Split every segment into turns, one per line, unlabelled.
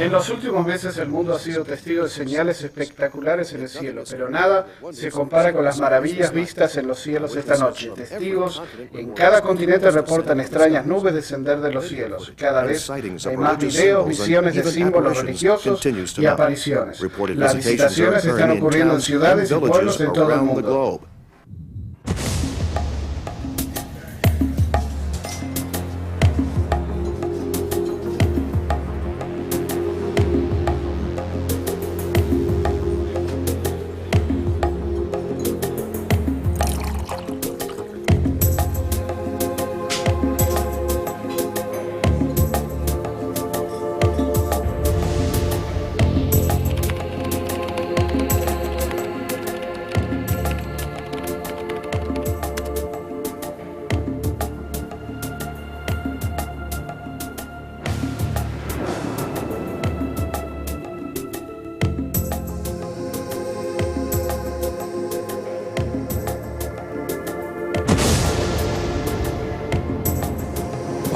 En los últimos meses el mundo ha sido testigo de señales espectaculares en el cielo, pero nada se compara con las maravillas vistas en los cielos esta noche. Testigos en cada continente reportan extrañas nubes descender de los cielos. Cada vez hay más videos, visiones de símbolos religiosos y apariciones. Las visitaciones están ocurriendo en ciudades y pueblos en todo el mundo.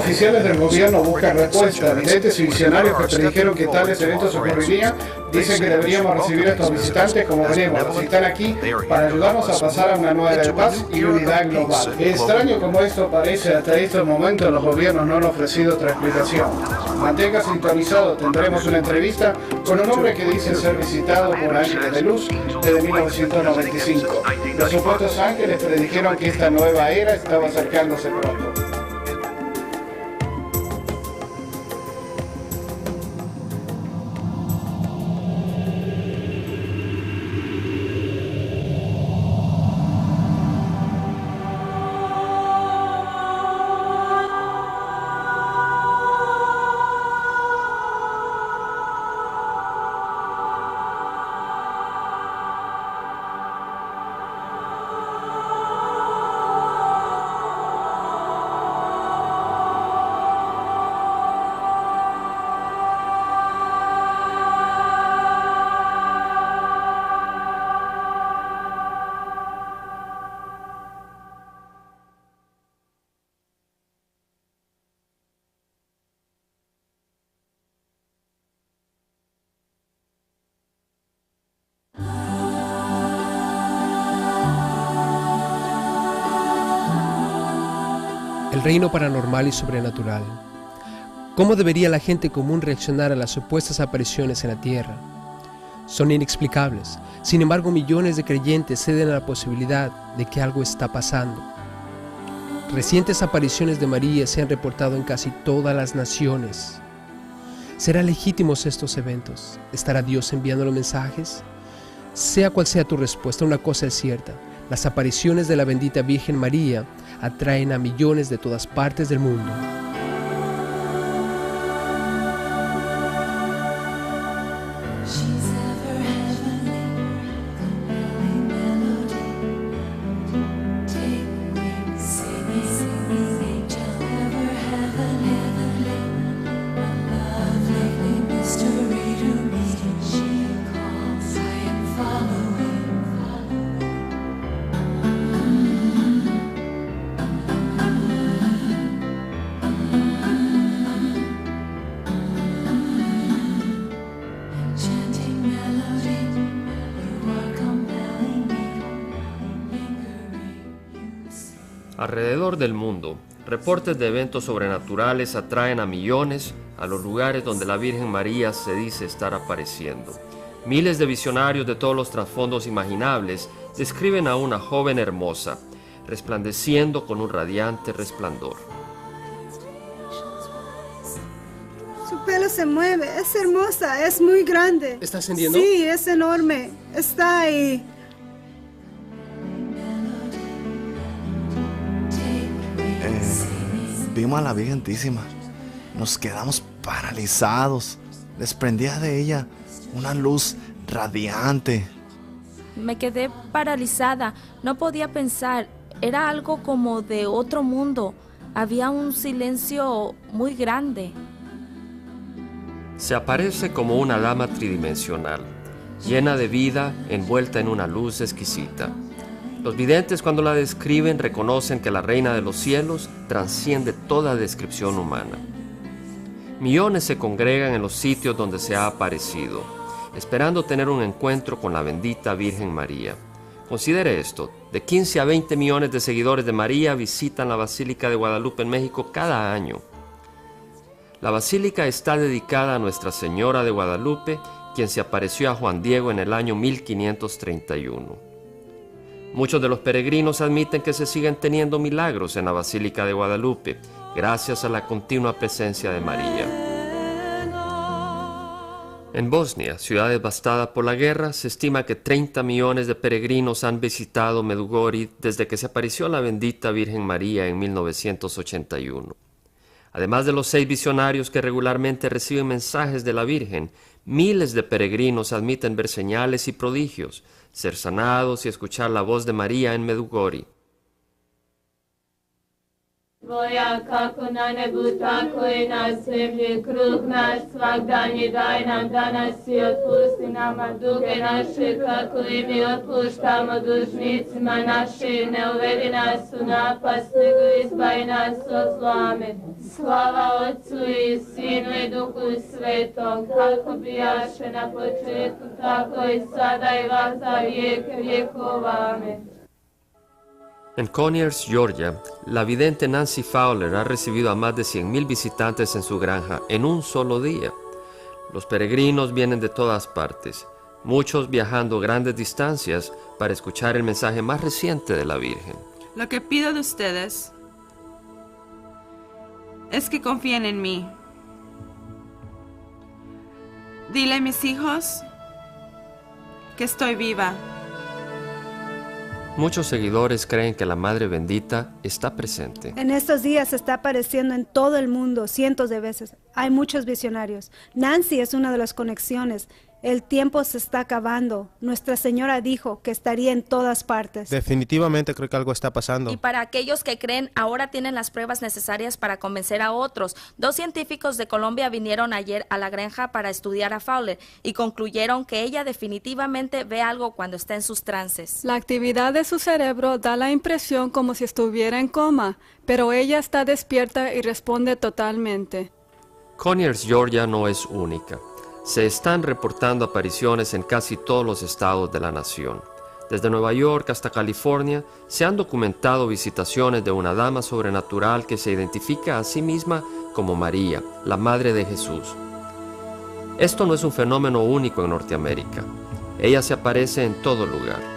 Oficiales del gobierno buscan respuestas. Videntes y visionarios que predijeron que tales eventos ocurrirían dicen que deberíamos recibir a estos visitantes como veremos. Están aquí para ayudarnos a pasar a una nueva era de paz y unidad global. Extraño como esto parece, hasta este momento los gobiernos no han ofrecido otra explicación. Mantenga sintonizado, tendremos una entrevista con un hombre que dice ser visitado por ángeles de luz desde 1995. Los supuestos ángeles predijeron que esta nueva era estaba acercándose pronto.
El reino paranormal y sobrenatural. ¿Cómo debería la gente común reaccionar a las supuestas apariciones en la Tierra? Son inexplicables. Sin embargo, millones de creyentes ceden a la posibilidad de que algo está pasando. Recientes apariciones de María se han reportado en casi todas las naciones. ¿Serán legítimos estos eventos? ¿Estará Dios enviando los mensajes? Sea cual sea tu respuesta, una cosa es cierta. Las apariciones de la bendita Virgen María atraen a millones de todas partes del mundo.
Alrededor del mundo, reportes de eventos sobrenaturales atraen a millones a los lugares donde la Virgen María se dice estar apareciendo. Miles de visionarios de todos los trasfondos imaginables describen a una joven hermosa, resplandeciendo con un radiante resplandor.
Su pelo se mueve, es hermosa, es muy grande.
¿Está ascendiendo?
Sí, es enorme, está ahí.
Vimos a la Virgentísima, nos quedamos paralizados, desprendía de ella una luz radiante.
Me quedé paralizada, no podía pensar, era algo como de otro mundo, había un silencio muy grande.
Se aparece como una dama tridimensional, llena de vida, envuelta en una luz exquisita. Los videntes, cuando la describen, reconocen que la reina de los cielos trasciende toda descripción humana. Millones se congregan en los sitios donde se ha aparecido, esperando tener un encuentro con la bendita Virgen María. Considere esto, de 15 a 20 millones de seguidores de María visitan la Basílica de Guadalupe en México cada año. La basílica está dedicada a Nuestra Señora de Guadalupe, quien se apareció a Juan Diego en el año 1531. Muchos de los peregrinos admiten que se siguen teniendo milagros en la Basílica de Guadalupe, gracias a la continua presencia de María. En Bosnia, ciudad devastada por la guerra, se estima que 30 millones de peregrinos han visitado Medjugorje desde que se apareció la bendita Virgen María en 1981. Además de los 6 visionarios que regularmente reciben mensajes de la Virgen, miles de peregrinos admiten ver señales y prodigios, ser sanados y escuchar la voz de María en Medjugorje.
Tvoja kako na nebu, tako i na zemlji, kruh naš svagdanji daj nam danas i otpusti nama duge naše, kako i mi otpuštamo dužnicima našim, ne uvedi nas u napast, nego izbavi nas od zla. Amen. Slava Otcu i Sinu i Duhu Svetom, kako bijaše na početku, tako i sada i za vijeke vjekova. Amen.
En Conyers, Georgia, la vidente Nancy Fowler ha recibido a más de 100,000 visitantes en su granja en un solo día. Los peregrinos vienen de todas partes, muchos viajando grandes distancias para escuchar el mensaje más reciente de la Virgen.
Lo que pido de ustedes es que confíen en mí. Dile a mis hijos que estoy viva.
Muchos seguidores creen que la Madre Bendita está presente.
En estos días se está apareciendo en todo el mundo cientos de veces. Hay muchos visionarios. Nancy es una de las conexiones. El tiempo se está acabando. Nuestra Señora dijo que estaría en todas partes.
Definitivamente creo que algo está pasando.
Y para aquellos que creen, ahora tienen las pruebas necesarias para convencer a otros. 2 científicos de Colombia vinieron ayer a la granja para estudiar a Fowler y concluyeron que ella definitivamente ve algo cuando está en sus trances.
La actividad de su cerebro da la impresión como si estuviera en coma, pero ella está despierta y responde totalmente.
Conyers, Georgia no es única. Se están reportando apariciones en casi todos los estados de la nación. Desde Nueva York hasta California se han documentado visitaciones de una dama sobrenatural que se identifica a sí misma como María, la Madre de Jesús. Esto no es un fenómeno único en Norteamérica. Ella se aparece en todo lugar.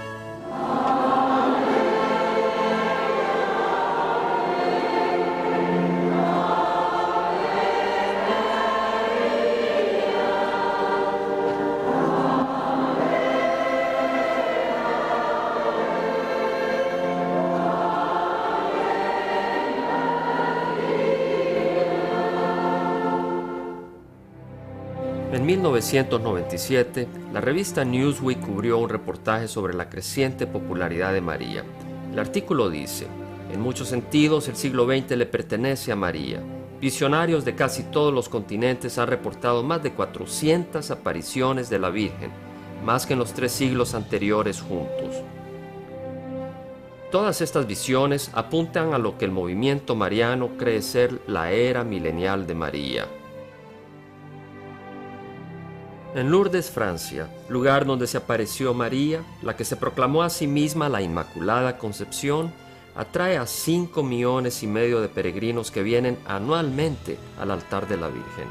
En 1997, la revista Newsweek cubrió un reportaje sobre la creciente popularidad de María. El artículo dice: en muchos sentidos, el siglo XX le pertenece a María. Visionarios de casi todos los continentes han reportado más de 400 apariciones de la Virgen, más que en los 3 siglos anteriores juntos. Todas estas visiones apuntan a lo que el movimiento mariano cree ser la era milenial de María. En Lourdes, Francia, lugar donde se apareció María, la que se proclamó a sí misma la Inmaculada Concepción, atrae a 5,5 millones de peregrinos que vienen anualmente al altar de la Virgen.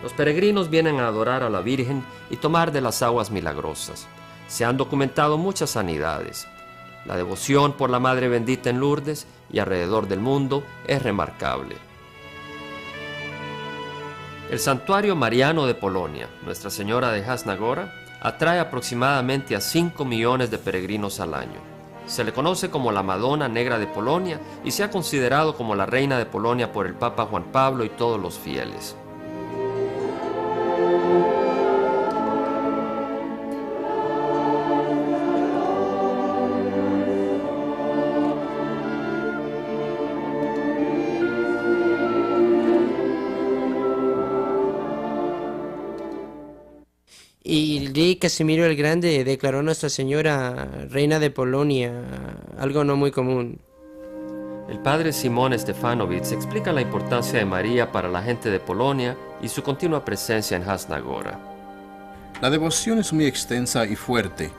Los peregrinos vienen a adorar a la Virgen y tomar de las aguas milagrosas. Se han documentado muchas sanidades. La devoción por la Madre Bendita en Lourdes y alrededor del mundo es remarcable. El Santuario Mariano de Polonia, Nuestra Señora de Jasna Góra, atrae aproximadamente a 5 millones de peregrinos al año. Se le conoce como la Madonna Negra de Polonia y se ha considerado como la Reina de Polonia por el Papa Juan Pablo y todos los fieles.
Y el rey Casimiro el Grande declaró a Nuestra Señora Reina de Polonia, algo no muy común.
El padre Simón Stefanowicz explica la importancia de María para la gente de Polonia y su continua presencia en Hasnagora.
La devoción es muy extensa y fuerte.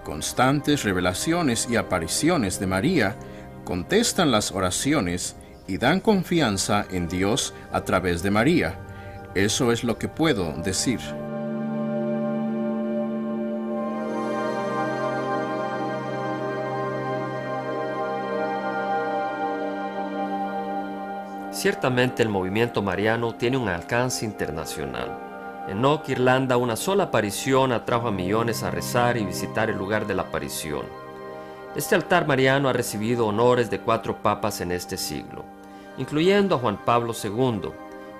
Constantes revelaciones y apariciones de María contestan las oraciones y dan confianza en Dios a través de María. Eso es lo que puedo decir.
Ciertamente el movimiento mariano tiene un alcance internacional. En Knock, Irlanda, una sola aparición atrajo a millones a rezar y visitar el lugar de la aparición. Este altar mariano ha recibido honores de 4 papas en este siglo, incluyendo a Juan Pablo II,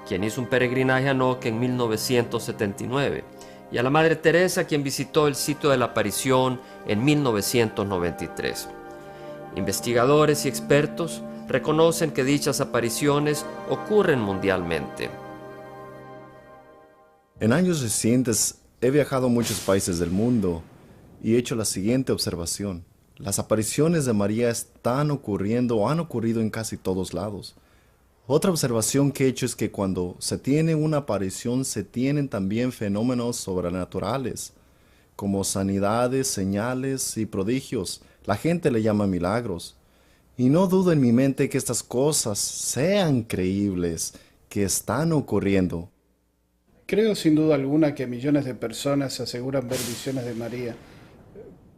quien hizo un peregrinaje a Knock en 1979, y a la Madre Teresa, quien visitó el sitio de la aparición en 1993. Investigadores y expertos reconocen que dichas apariciones ocurren mundialmente.
En años recientes he viajado a muchos países del mundo y he hecho la siguiente observación. Las apariciones de María están ocurriendo o han ocurrido en casi todos lados. Otra observación que he hecho es que cuando se tiene una aparición se tienen también fenómenos sobrenaturales, como sanidades, señales y prodigios. La gente le llama milagros. Y no dudo en mi mente que estas cosas sean creíbles, que están ocurriendo.
Creo sin duda alguna que millones de personas aseguran ver visiones de María.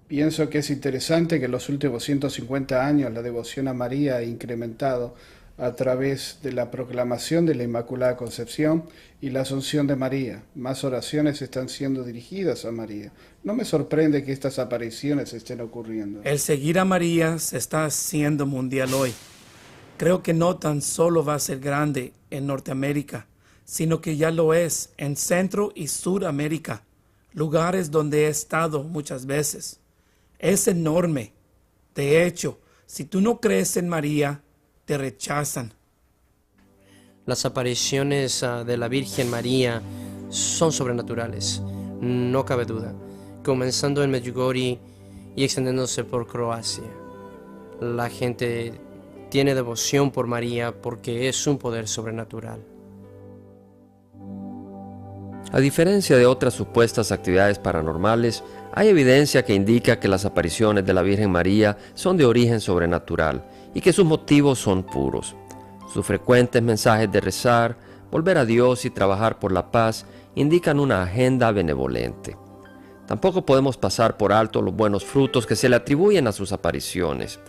Pienso que es interesante que en los últimos 150 años la devoción a María ha incrementado a través de la proclamación de la Inmaculada Concepción y la Asunción de María. Más oraciones están siendo dirigidas a María. No me sorprende que estas apariciones estén ocurriendo.
El seguir a María se está haciendo mundial hoy. Creo que no tan solo va a ser grande en Norteamérica, sino que ya lo es en Centro y Suramérica, lugares donde he estado muchas veces. Es enorme. De hecho, si tú no crees en María, te rechazan.
Las apariciones de la Virgen María son sobrenaturales, no cabe duda, comenzando en Medjugorje y extendiéndose por Croacia. La gente tiene devoción por María porque es un poder sobrenatural.
A diferencia de otras supuestas actividades paranormales, hay evidencia que indica que las apariciones de la Virgen María son de origen sobrenatural y que sus motivos son puros. Sus frecuentes mensajes de rezar, volver a Dios y trabajar por la paz indican una agenda benevolente. Tampoco podemos pasar por alto los buenos frutos que se le atribuyen a sus apariciones.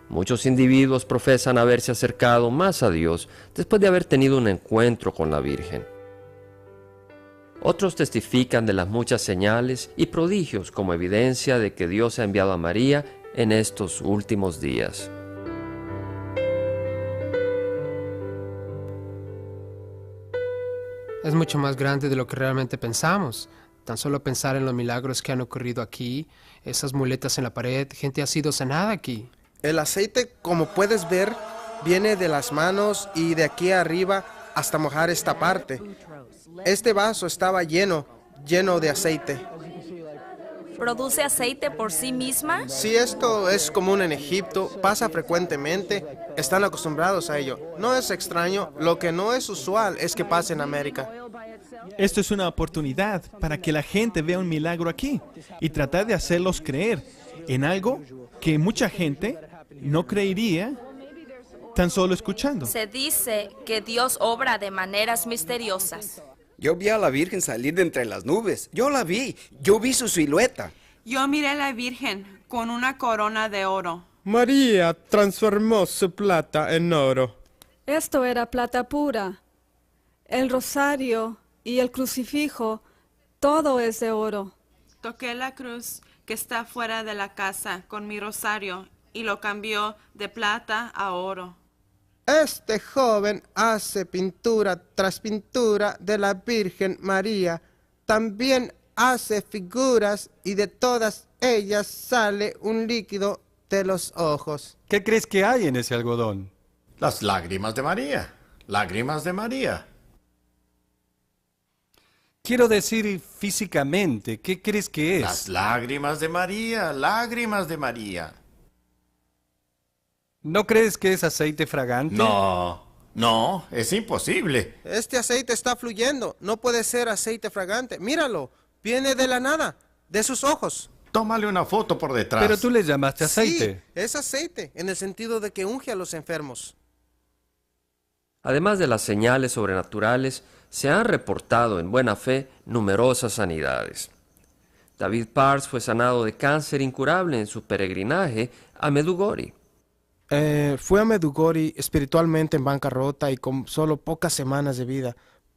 Muchos individuos profesan haberse acercado más a Dios después de haber tenido un encuentro con la Virgen. Otros testifican de las muchas señales y prodigios como evidencia de que Dios ha enviado a María en estos últimos días.
Es mucho más grande de lo que realmente pensamos. Tan solo pensar en los milagros que han ocurrido aquí, esas muletas en la pared, gente ha sido sanada aquí.
El aceite, como puedes ver, viene de las manos y de aquí arriba hasta mojar esta parte. Este vaso estaba lleno de aceite.
¿Produce aceite por sí misma?
Si esto es común en Egipto, pasa frecuentemente, están acostumbrados a ello. No es extraño, lo que no es usual es que pase en América.
Esto es una oportunidad para que la gente vea un milagro aquí y tratar de hacerlos creer en algo que mucha gente no creería tan solo escuchando.
Se dice que Dios obra de maneras misteriosas.
Yo vi a la Virgen salir de entre las nubes. Yo vi su silueta.
Yo miré a la Virgen con una corona de oro.
María transformó su plata en oro.
Esto era plata pura. El rosario y el crucifijo, todo es de oro.
Toqué la cruz que está fuera de la casa con mi rosario y lo cambió de plata a oro.
Este joven hace pintura tras pintura de la Virgen María. También hace figuras y de todas ellas sale un líquido de los ojos.
¿Qué crees que hay en ese algodón?
Las lágrimas de María. Lágrimas de María.
Quiero decir físicamente, ¿qué crees que es?
Las lágrimas de María. Lágrimas de María.
¿No crees que es aceite fragante?
No, es imposible.
Este aceite está fluyendo. No puede ser aceite fragante. Míralo. Viene de la nada, de sus ojos.
Tómale una foto por detrás.
Pero tú le llamaste aceite.
Sí, es aceite, en el sentido de que unge a los enfermos.
Además de las señales sobrenaturales, se han reportado en buena fe numerosas sanidades. David Pars fue sanado de cáncer incurable en su peregrinaje a Medjugorje.
Fui a Medjugorje espiritualmente en bancarrota y con solo pocas semanas de vida.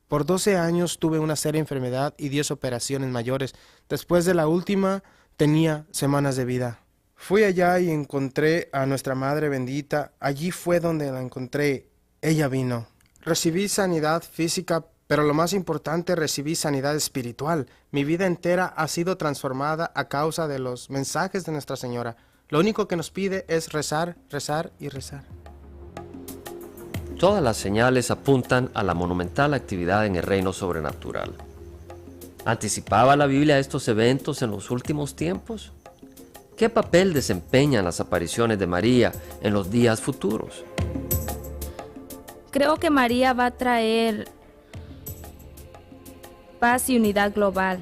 Por 12 años tuve una seria enfermedad y 10 operaciones mayores. Después de la última, tenía semanas de vida. Fui allá y encontré a nuestra Madre bendita. Allí fue donde la encontré. Ella vino. Recibí sanidad física, pero lo más importante, recibí sanidad espiritual. Mi vida entera ha sido transformada a causa de los mensajes de Nuestra Señora. Lo único que nos pide es rezar, rezar y rezar.
Todas las señales apuntan a la monumental actividad en el reino sobrenatural. ¿Anticipaba la Biblia estos eventos en los últimos tiempos? ¿Qué papel desempeñan las apariciones de María en los días futuros?
Creo que María va a traer paz y unidad global.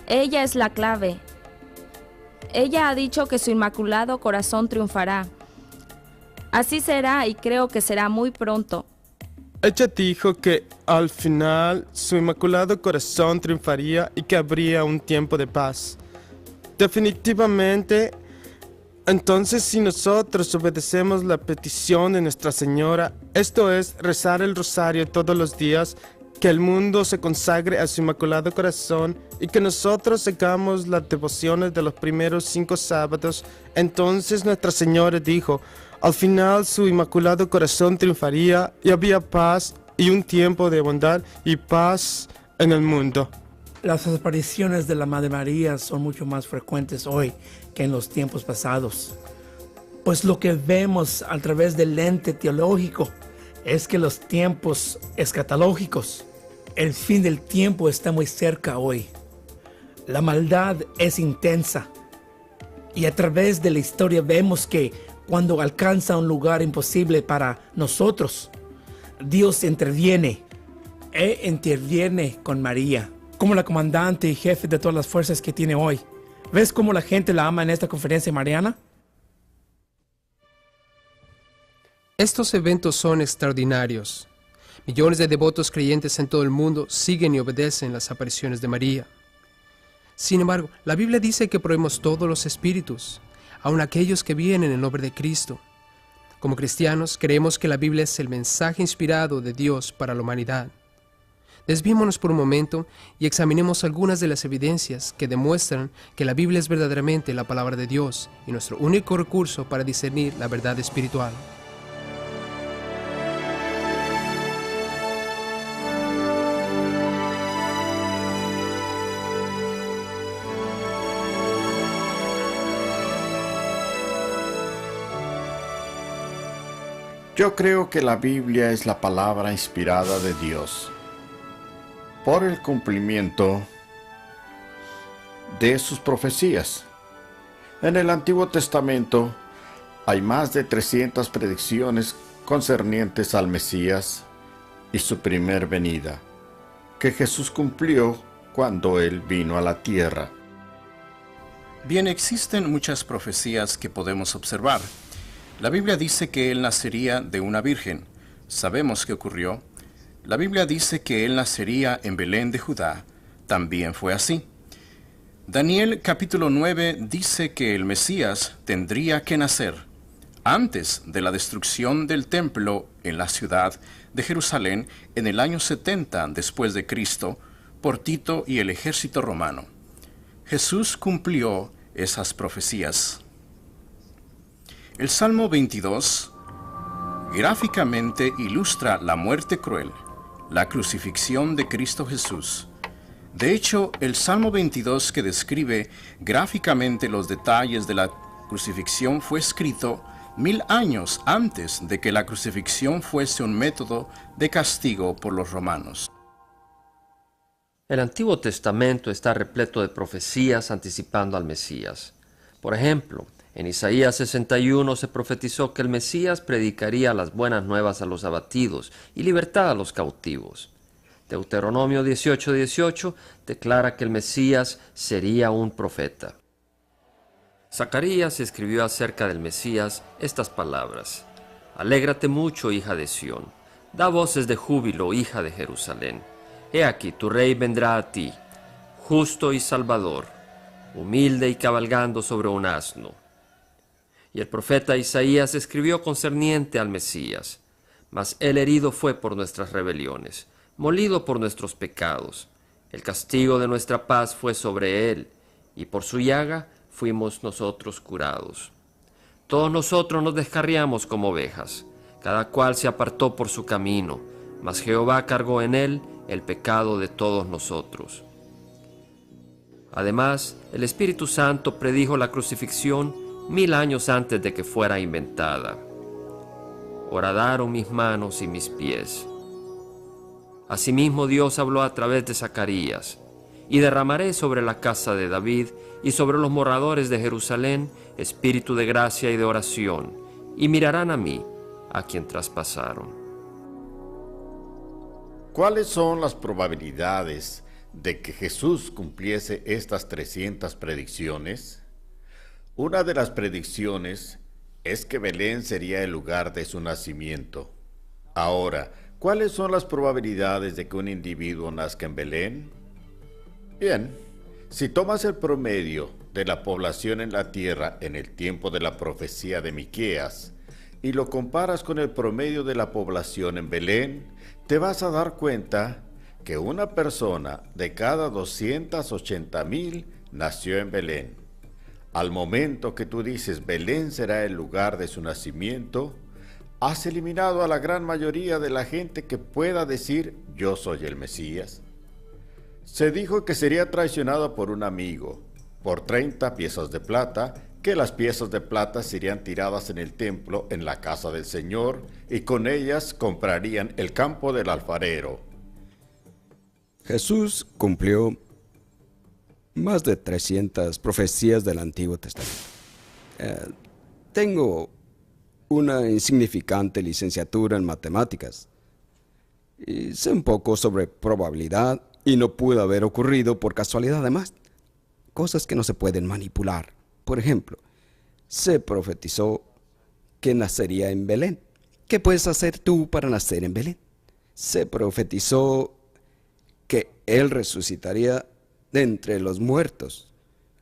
Ella es la clave. Ella ha dicho que su inmaculado corazón triunfará. Así será y creo que será muy pronto.
Ella dijo que al final su inmaculado corazón triunfaría y que habría un tiempo de paz. Definitivamente, entonces si nosotros obedecemos la petición de Nuestra Señora, esto es rezar el rosario todos los días, que el mundo se consagre a su inmaculado corazón y que nosotros hagamos las devociones de los primeros 5 sábados, entonces Nuestra Señora dijo, al final su inmaculado corazón triunfaría y había paz y un tiempo de bondad y paz en el mundo.
Las apariciones de la Madre María son mucho más frecuentes hoy que en los tiempos pasados. Pues lo que vemos a través del lente teológico es que los tiempos escatológicos, el fin del tiempo está muy cerca hoy. La maldad es intensa y a través de la historia vemos que cuando alcanza un lugar imposible para nosotros, Dios interviene con María, como la comandante y jefe de todas las fuerzas que tiene hoy. ¿Ves cómo la gente la ama en esta conferencia mariana?
Estos eventos son extraordinarios. Millones de devotos creyentes en todo el mundo siguen y obedecen las apariciones de María. Sin embargo, la Biblia dice que probemos todos los espíritus, aun aquellos que vienen en el nombre de Cristo. Como cristianos, creemos que la Biblia es el mensaje inspirado de Dios para la humanidad. Desviémonos por un momento y examinemos algunas de las evidencias que demuestran que la Biblia es verdaderamente la palabra de Dios y nuestro único recurso para discernir la verdad espiritual.
Yo creo que la Biblia es la palabra inspirada de Dios por el cumplimiento de sus profecías. En el Antiguo Testamento hay más de 300 predicciones concernientes al Mesías y su primer venida, que Jesús cumplió cuando Él vino a la tierra.
Bien, existen muchas profecías que podemos observar. La Biblia dice que Él nacería de una virgen. Sabemos que ocurrió. La Biblia dice que Él nacería en Belén de Judá. También fue así. Daniel capítulo 9 dice que el Mesías tendría que nacer antes de la destrucción del templo en la ciudad de Jerusalén en el año 70 después de Cristo por Tito y el ejército romano. Jesús cumplió esas profecías. El Salmo 22 gráficamente ilustra la muerte cruel, la crucifixión de Cristo Jesús. De hecho, el Salmo 22 que describe gráficamente los detalles de la crucifixión fue escrito 1000 años antes de que la crucifixión fuese un método de castigo por los romanos.
El Antiguo Testamento está repleto de profecías anticipando al Mesías. Por ejemplo, En Isaías 61 se profetizó que el Mesías predicaría las buenas nuevas a los abatidos y libertad a los cautivos. Deuteronomio 18:18 declara que el Mesías sería un profeta. Zacarías escribió acerca del Mesías estas palabras: Alégrate mucho, hija de Sión, da voces de júbilo, hija de Jerusalén. He aquí, tu rey vendrá a ti, justo y salvador, humilde y cabalgando sobre un asno. Y el profeta Isaías escribió concerniente al Mesías: Mas él herido fue por nuestras rebeliones, molido por nuestros pecados. El castigo de nuestra paz fue sobre él, y por su llaga fuimos nosotros curados. Todos nosotros nos descarriamos como ovejas, cada cual se apartó por su camino, mas Jehová cargó en él el pecado de todos nosotros. Además, el Espíritu Santo predijo la crucifixión 1000 años antes de que fuera inventada. Horadaron mis manos y mis pies. Asimismo Dios habló a través de Zacarías: y derramaré sobre la casa de David y sobre los moradores de Jerusalén espíritu de gracia y de oración, y mirarán a mí, a quien traspasaron.
¿Cuáles son las probabilidades de que Jesús cumpliese estas 300 predicciones? Una de las predicciones es que Belén sería el lugar de su nacimiento. Ahora, ¿cuáles son las probabilidades de que un individuo nazca en Belén? Bien, si tomas el promedio de la población en la tierra en el tiempo de la profecía de Miqueas y lo comparas con el promedio de la población en Belén, te vas a dar cuenta que una persona de cada 280,000 nació en Belén. Al momento que tú dices Belén será el lugar de su nacimiento, has eliminado a la gran mayoría de la gente que pueda decir yo soy el Mesías. Se dijo que sería traicionado por un amigo, por 30 piezas de plata, que las piezas de plata serían tiradas en el templo en la casa del Señor, y con ellas comprarían el campo del alfarero.
Jesús cumplió más de 300 profecías del Antiguo Testamento. Tengo una insignificante licenciatura en matemáticas y sé un poco sobre probabilidad, y no pudo haber ocurrido por casualidad. Además, cosas que no se pueden manipular. Por ejemplo, se profetizó que nacería en Belén. ¿Qué puedes hacer tú para nacer en Belén? Se profetizó que él resucitaría de entre los muertos.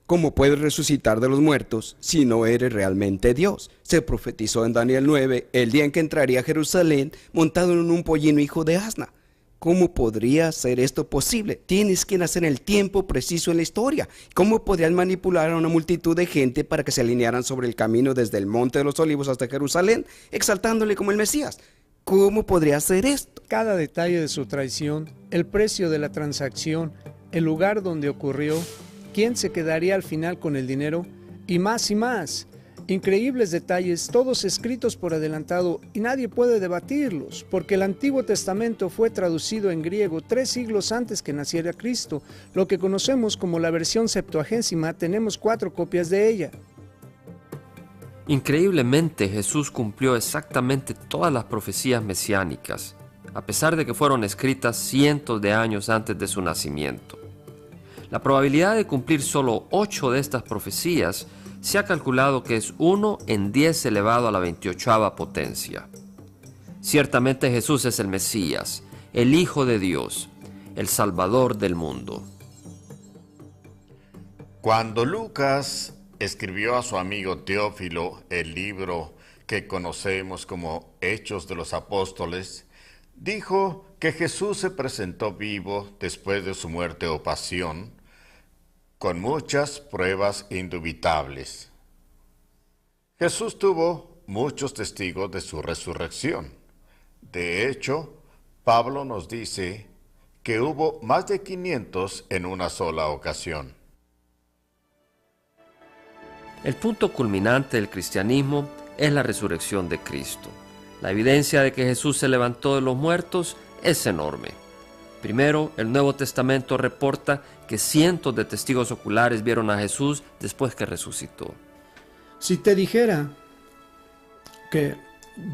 ¿Cómo puedes resucitar de los muertos si no eres realmente Dios? Se profetizó en Daniel 9 el día en que entraría a Jerusalén montado en un pollino hijo de asna. ¿Cómo podría ser esto posible? Tienes que nacer en el tiempo preciso en la historia. ¿Cómo podrían manipular a una multitud de gente para que se alinearan sobre el camino desde el Monte de los Olivos hasta Jerusalén, exaltándole como el Mesías? ¿Cómo podría hacer esto?
Cada detalle de su traición, el precio de la transacción, el lugar donde ocurrió, quién se quedaría al final con el dinero, y más y más. Increíbles detalles, todos escritos por adelantado, y nadie puede debatirlos, porque el Antiguo Testamento fue traducido en griego 3 siglos antes que naciera Cristo. Lo que conocemos como la versión Septuagésima, tenemos 4 copias de ella.
Increíblemente, Jesús cumplió exactamente todas las profecías mesiánicas, a pesar de que fueron escritas cientos de años antes de su nacimiento. La probabilidad de cumplir solo 8 de estas profecías se ha calculado que es 1 en 10 elevado a la 28ª potencia. Ciertamente Jesús es el Mesías, el Hijo de Dios, el Salvador del mundo.
Cuando Lucas escribió a su amigo Teófilo el libro que conocemos como Hechos de los Apóstoles, dijo que Jesús se presentó vivo después de su muerte o pasión, con muchas pruebas indubitables. Jesús tuvo muchos testigos de su resurrección. De hecho, Pablo nos dice que hubo más de 500 en una sola ocasión.
El punto culminante del cristianismo es la resurrección de Cristo. La evidencia de que Jesús se levantó de los muertos es enorme. Primero, el Nuevo Testamento reporta que cientos de testigos oculares vieron a Jesús después que resucitó.
Si te dijera que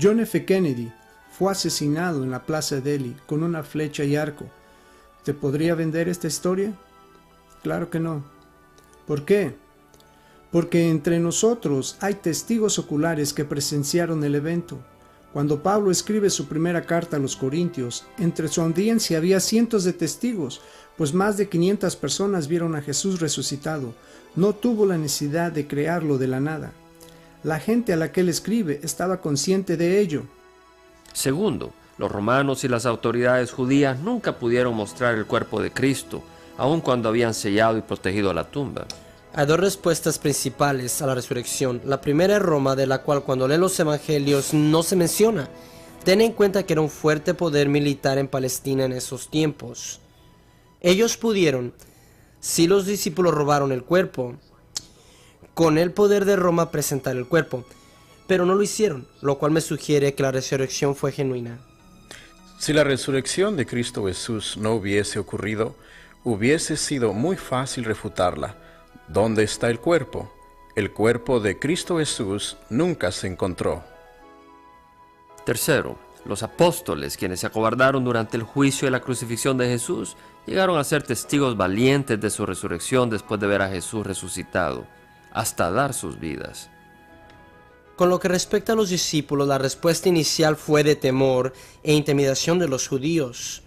John F. Kennedy fue asesinado en la Plaza de Delhi con una flecha y arco, ¿te podría vender esta historia? Claro que no. ¿Por qué? Porque entre nosotros hay testigos oculares que presenciaron el evento. Cuando Pablo escribe su primera carta a los Corintios, entre su audiencia había cientos de testigos, pues más de 500 personas vieron a Jesús resucitado. No tuvo la necesidad de crearlo de la nada. La gente a la que él escribe estaba consciente de ello.
Segundo, los romanos y las autoridades judías nunca pudieron mostrar el cuerpo de Cristo, aun cuando habían sellado y protegido la tumba.
Hay dos respuestas principales a la resurrección. La primera es Roma, de la cual cuando lee los evangelios no se menciona. Ten en cuenta que era un fuerte poder militar en Palestina en esos tiempos. Ellos pudieron, si los discípulos robaron el cuerpo, con el poder de Roma presentar el cuerpo, pero no lo hicieron, lo cual me sugiere que la resurrección fue genuina.
Si la resurrección de Cristo Jesús no hubiese ocurrido, hubiese sido muy fácil refutarla. ¿Dónde está el cuerpo? El cuerpo de Cristo Jesús nunca se encontró.
Tercero, los apóstoles, quienes se acobardaron durante el juicio de la crucifixión de Jesús, llegaron a ser testigos valientes de su resurrección después de ver a Jesús resucitado, hasta dar sus vidas.
Con lo que respecta a los discípulos, la respuesta inicial fue de temor e intimidación de los judíos.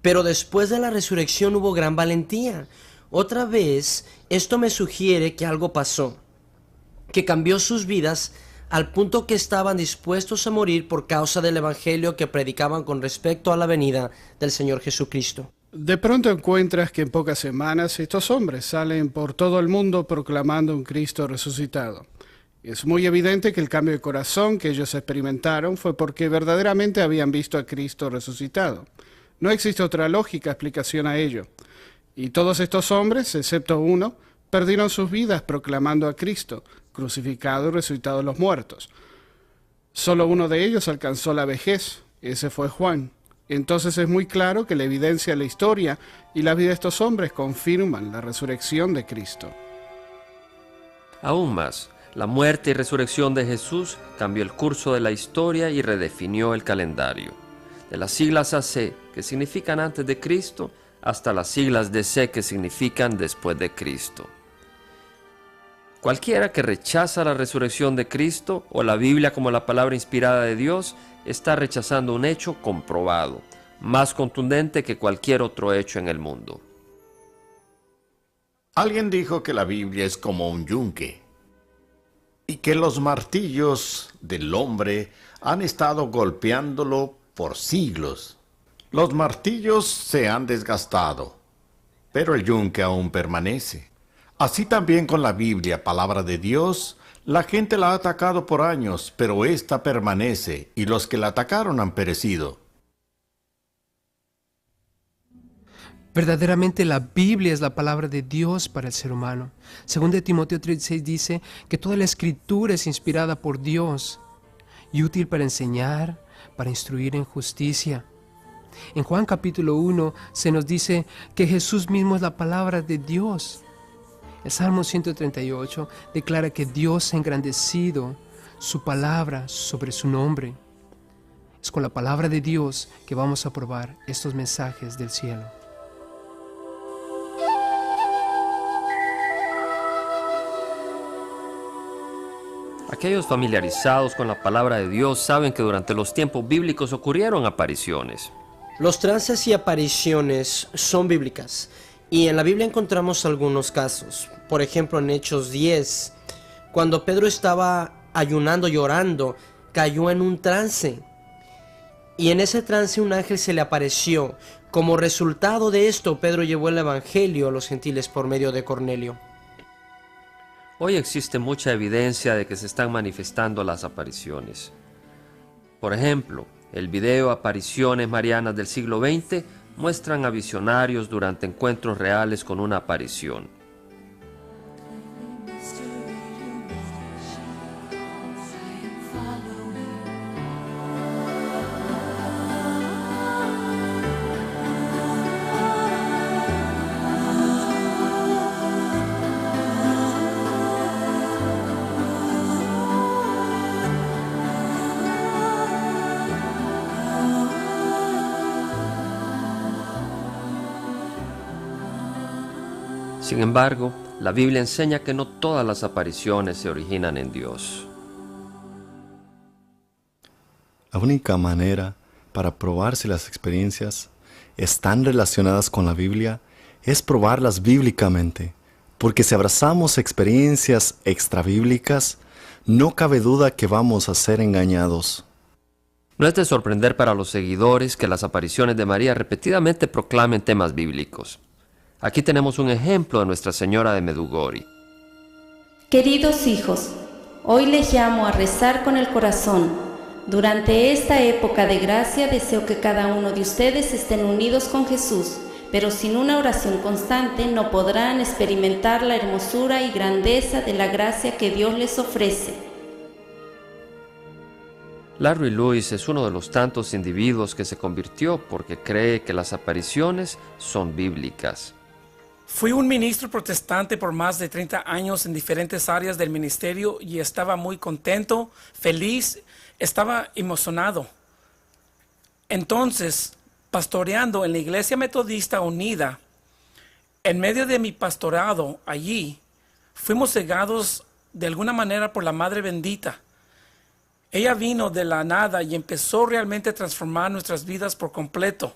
Pero después de la resurrección hubo gran valentía. Otra vez, esto me sugiere que algo pasó, que cambió sus vidas al punto que estaban dispuestos a morir por causa del evangelio que predicaban con respecto a la venida del Señor Jesucristo.
De pronto encuentras que en pocas semanas estos hombres salen por todo el mundo proclamando un Cristo resucitado. Es muy evidente que el cambio de corazón que ellos experimentaron fue porque verdaderamente habían visto a Cristo resucitado. No existe otra lógica explicación a ello. Y todos estos hombres, excepto uno, perdieron sus vidas proclamando a Cristo, crucificado y resucitado de los muertos. Solo uno de ellos alcanzó la vejez, ese fue Juan. Entonces es muy claro que la evidencia de la historia y la vida de estos hombres confirman la resurrección de Cristo.
Aún más, la muerte y resurrección de Jesús cambió el curso de la historia y redefinió el calendario. De las siglas AC, que significan antes de Cristo, hasta las siglas DC, que significan después de Cristo. Cualquiera que rechaza la resurrección de Cristo o la Biblia como la palabra inspirada de Dios está rechazando un hecho comprobado, más contundente que cualquier otro hecho en el mundo.
Alguien dijo que la Biblia es como un yunque y que los martillos del hombre han estado golpeándolo por siglos. Los martillos se han desgastado, pero el yunque aún permanece. Así también con la Biblia, palabra de Dios, la gente la ha atacado por años, pero ésta permanece, y los que la atacaron han perecido.
Verdaderamente la Biblia es la palabra de Dios para el ser humano. Según de Timoteo 3:6 dice que toda la escritura es inspirada por Dios y útil para enseñar, para instruir en justicia. En Juan capítulo 1 se nos dice que Jesús mismo es la palabra de Dios. El Salmo 138 declara que Dios ha engrandecido su palabra sobre su nombre. Es con la palabra de Dios que vamos a probar estos mensajes del cielo.
Aquellos familiarizados con la palabra de Dios saben que durante los tiempos bíblicos ocurrieron apariciones.
Los trances y apariciones son bíblicas, y en la Biblia encontramos algunos casos. Por ejemplo, en Hechos 10, cuando Pedro estaba ayunando y orando, cayó en un trance. Y en ese trance un ángel se le apareció. Como resultado de esto, Pedro llevó el evangelio a los gentiles por medio de Cornelio.
Hoy existe mucha evidencia de que se están manifestando las apariciones. Por ejemplo, el video Apariciones Marianas del siglo XX muestran a visionarios durante encuentros reales con una aparición. Sin embargo, la Biblia enseña que no todas las apariciones se originan en Dios.
La única manera para probar si las experiencias están relacionadas con la Biblia es probarlas bíblicamente, porque si abrazamos experiencias extrabíblicas, no cabe duda que vamos a ser engañados.
No es de sorprender para los seguidores que las apariciones de María repetidamente proclamen temas bíblicos. Aquí tenemos un ejemplo de Nuestra Señora de Medjugorje.
Queridos hijos, hoy les llamo a rezar con el corazón. Durante esta época de gracia deseo que cada uno de ustedes estén unidos con Jesús, pero sin una oración constante no podrán experimentar la hermosura y grandeza de la gracia que Dios les ofrece.
Larry Lewis es uno de los tantos individuos que se convirtió porque cree que las apariciones son bíblicas.
Fui un ministro protestante por más de 30 años en diferentes áreas del ministerio y estaba muy contento, feliz, estaba emocionado. Entonces, pastoreando en la Iglesia Metodista Unida, en medio de mi pastorado allí, fuimos cegados de alguna manera por la Madre Bendita. Ella vino de la nada y empezó realmente a transformar nuestras vidas por completo.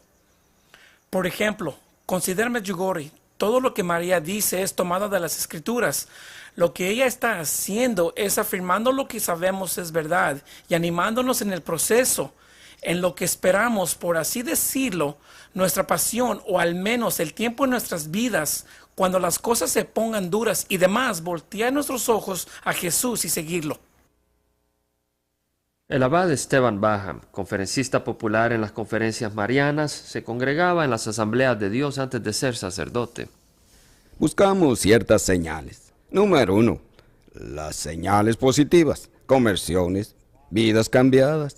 Por ejemplo, considera Medjugorje. Todo lo que María dice es tomado de las Escrituras. Lo que ella está haciendo es afirmando lo que sabemos es verdad y animándonos en el proceso, en lo que esperamos, por así decirlo, nuestra pasión o al menos el tiempo en nuestras vidas, cuando las cosas se pongan duras y demás, voltear nuestros ojos a Jesús y seguirlo.
El abad Esteban Baham, conferencista popular en las conferencias marianas, se congregaba en las asambleas de Dios antes de ser sacerdote.
Buscamos ciertas señales. Número 1, las señales positivas, conversiones, vidas cambiadas.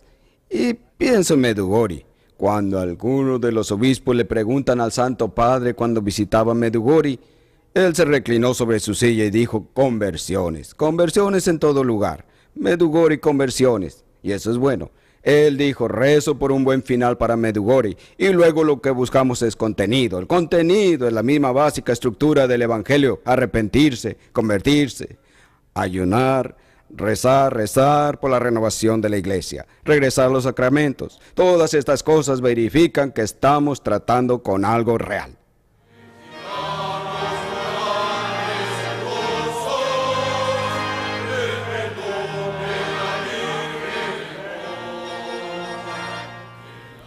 Y pienso en Medjugorje, cuando algunos de los obispos le preguntan al Santo Padre cuando visitaba Medjugorje, él se reclinó sobre su silla y dijo: conversiones, conversiones en todo lugar, Medjugorje conversiones. Y eso es bueno. Él dijo: rezo por un buen final para Medjugorje. Y luego lo que buscamos es contenido. El contenido es la misma básica estructura del Evangelio: arrepentirse, convertirse, ayunar, rezar por la renovación de la iglesia, regresar a los sacramentos. Todas estas cosas verifican que estamos tratando con algo real.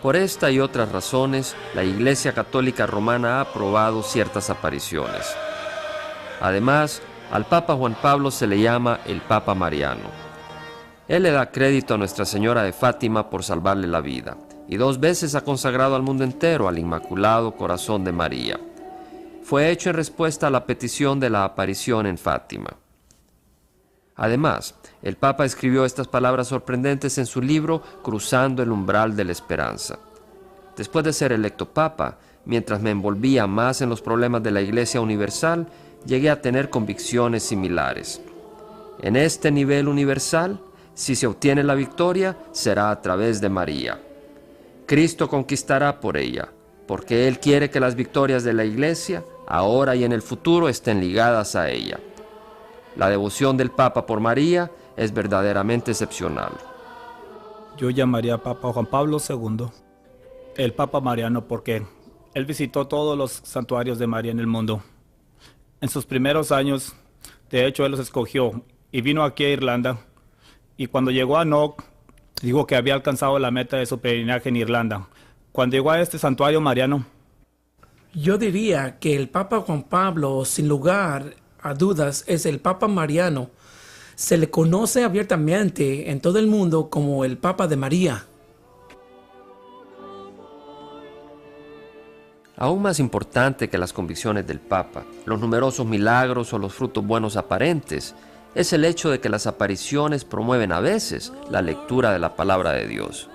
Por esta y otras razones, la Iglesia Católica Romana ha aprobado ciertas apariciones. Además, al Papa Juan Pablo se le llama el Papa Mariano. Él le da crédito a Nuestra Señora de Fátima por salvarle la vida, y 2 veces ha consagrado al mundo entero al Inmaculado Corazón de María. Fue hecho en respuesta a la petición de la aparición en Fátima. Además, el Papa escribió estas palabras sorprendentes en su libro Cruzando el umbral de la esperanza. Después de ser electo Papa, mientras me envolvía más en los problemas de la Iglesia Universal, llegué a tener convicciones similares. En este nivel universal, si se obtiene la victoria, será a través de María. Cristo conquistará por ella, porque Él quiere que las victorias de la Iglesia, ahora y en el futuro, estén ligadas a ella. La devoción del Papa por María es verdaderamente excepcional.
Yo llamaría Papa Juan Pablo II el Papa Mariano porque él visitó todos los santuarios de María en el mundo. En sus primeros años, de hecho, él los escogió y vino aquí a Irlanda. Y cuando llegó a Knock, dijo que había alcanzado la meta de su peregrinaje en Irlanda. Cuando llegó a este santuario mariano,
Yo diría que el Papa Juan Pablo, sin lugar a dudas, es el Papa Mariano. Se le conoce abiertamente en todo el mundo como el Papa de María.
Aún más importante que las convicciones del Papa, los numerosos milagros o los frutos buenos aparentes, es el hecho de que las apariciones promueven a veces la lectura de la palabra de Dios.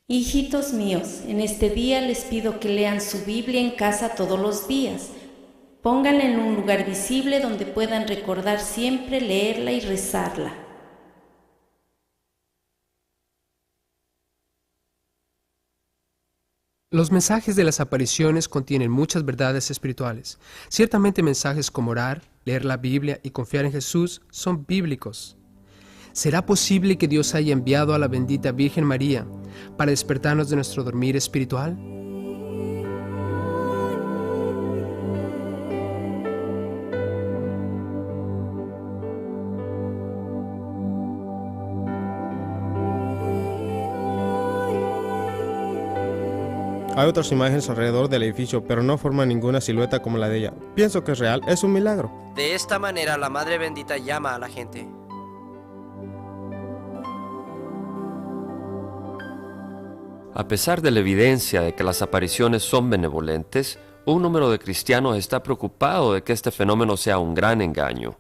Hijitos míos, en este día les pido que lean su Biblia en casa todos los días. Pónganla en un lugar visible donde puedan recordar siempre leerla y rezarla.
Los mensajes de las apariciones contienen muchas verdades espirituales. Ciertamente mensajes como orar, leer la Biblia y confiar en Jesús son bíblicos. ¿Será posible que Dios haya enviado a la bendita Virgen María para despertarnos de nuestro dormir espiritual?
Hay otras imágenes alrededor del edificio, pero no forman ninguna silueta como la de ella. Pienso que es real, es un milagro.
De esta manera, la Madre Bendita llama a la gente.
A pesar de la evidencia de que las apariciones son benevolentes, un número de cristianos está preocupado de que este fenómeno sea un gran engaño.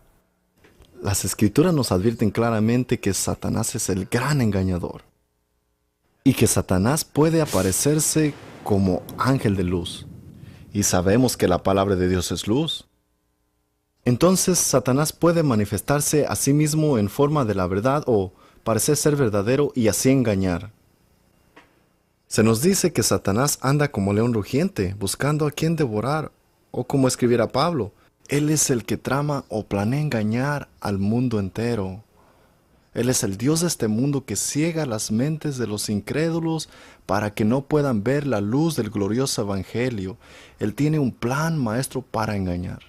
Las Escrituras nos advierten claramente que Satanás es el gran engañador y que Satanás puede aparecerse como ángel de luz. Y sabemos que la palabra de Dios es luz. Entonces Satanás puede manifestarse a sí mismo en forma de la verdad o parecer ser verdadero y así engañar. Se nos dice que Satanás anda como león rugiente, buscando a quien devorar, o como escribiera Pablo, él es el que trama o planea engañar al mundo entero. Él es el Dios de este mundo que ciega las mentes de los incrédulos para que no puedan ver la luz del glorioso evangelio. Él tiene un plan maestro para engañar.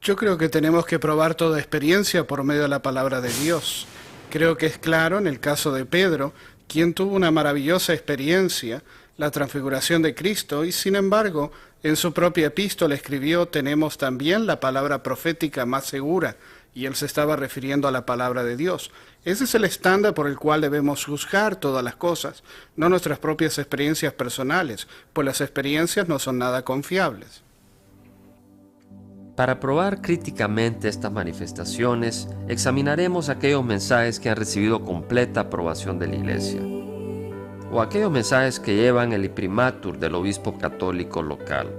Yo creo que tenemos que probar toda experiencia por medio de la palabra de Dios. Creo que es claro en el caso de Pedro, quien tuvo una maravillosa experiencia, la transfiguración de Cristo, y sin embargo, en su propia epístola escribió, tenemos también la palabra profética más segura, y él se estaba refiriendo a la palabra de Dios. Ese es el estándar por el cual debemos juzgar todas las cosas, no nuestras propias experiencias personales, pues las experiencias no son nada confiables.
Para probar críticamente estas manifestaciones, examinaremos aquellos mensajes que han recibido completa aprobación de la Iglesia, o aquellos mensajes que llevan el imprimatur del obispo católico local.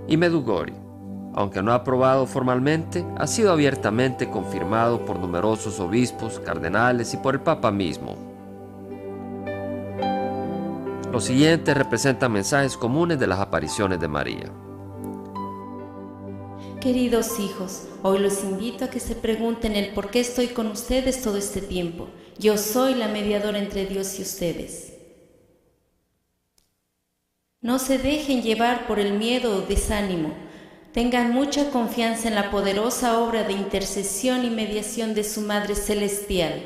Y Medjugorje, aunque no aprobado formalmente, ha sido abiertamente confirmado por numerosos obispos, cardenales y por el Papa mismo. Los siguientes representan mensajes comunes de las apariciones de María.
Queridos hijos, hoy los invito a que se pregunten el por qué estoy con ustedes todo este tiempo. Yo soy la mediadora entre Dios y ustedes. No se dejen llevar por el miedo o desánimo. Tengan mucha confianza en la poderosa obra de intercesión y mediación de su Madre Celestial.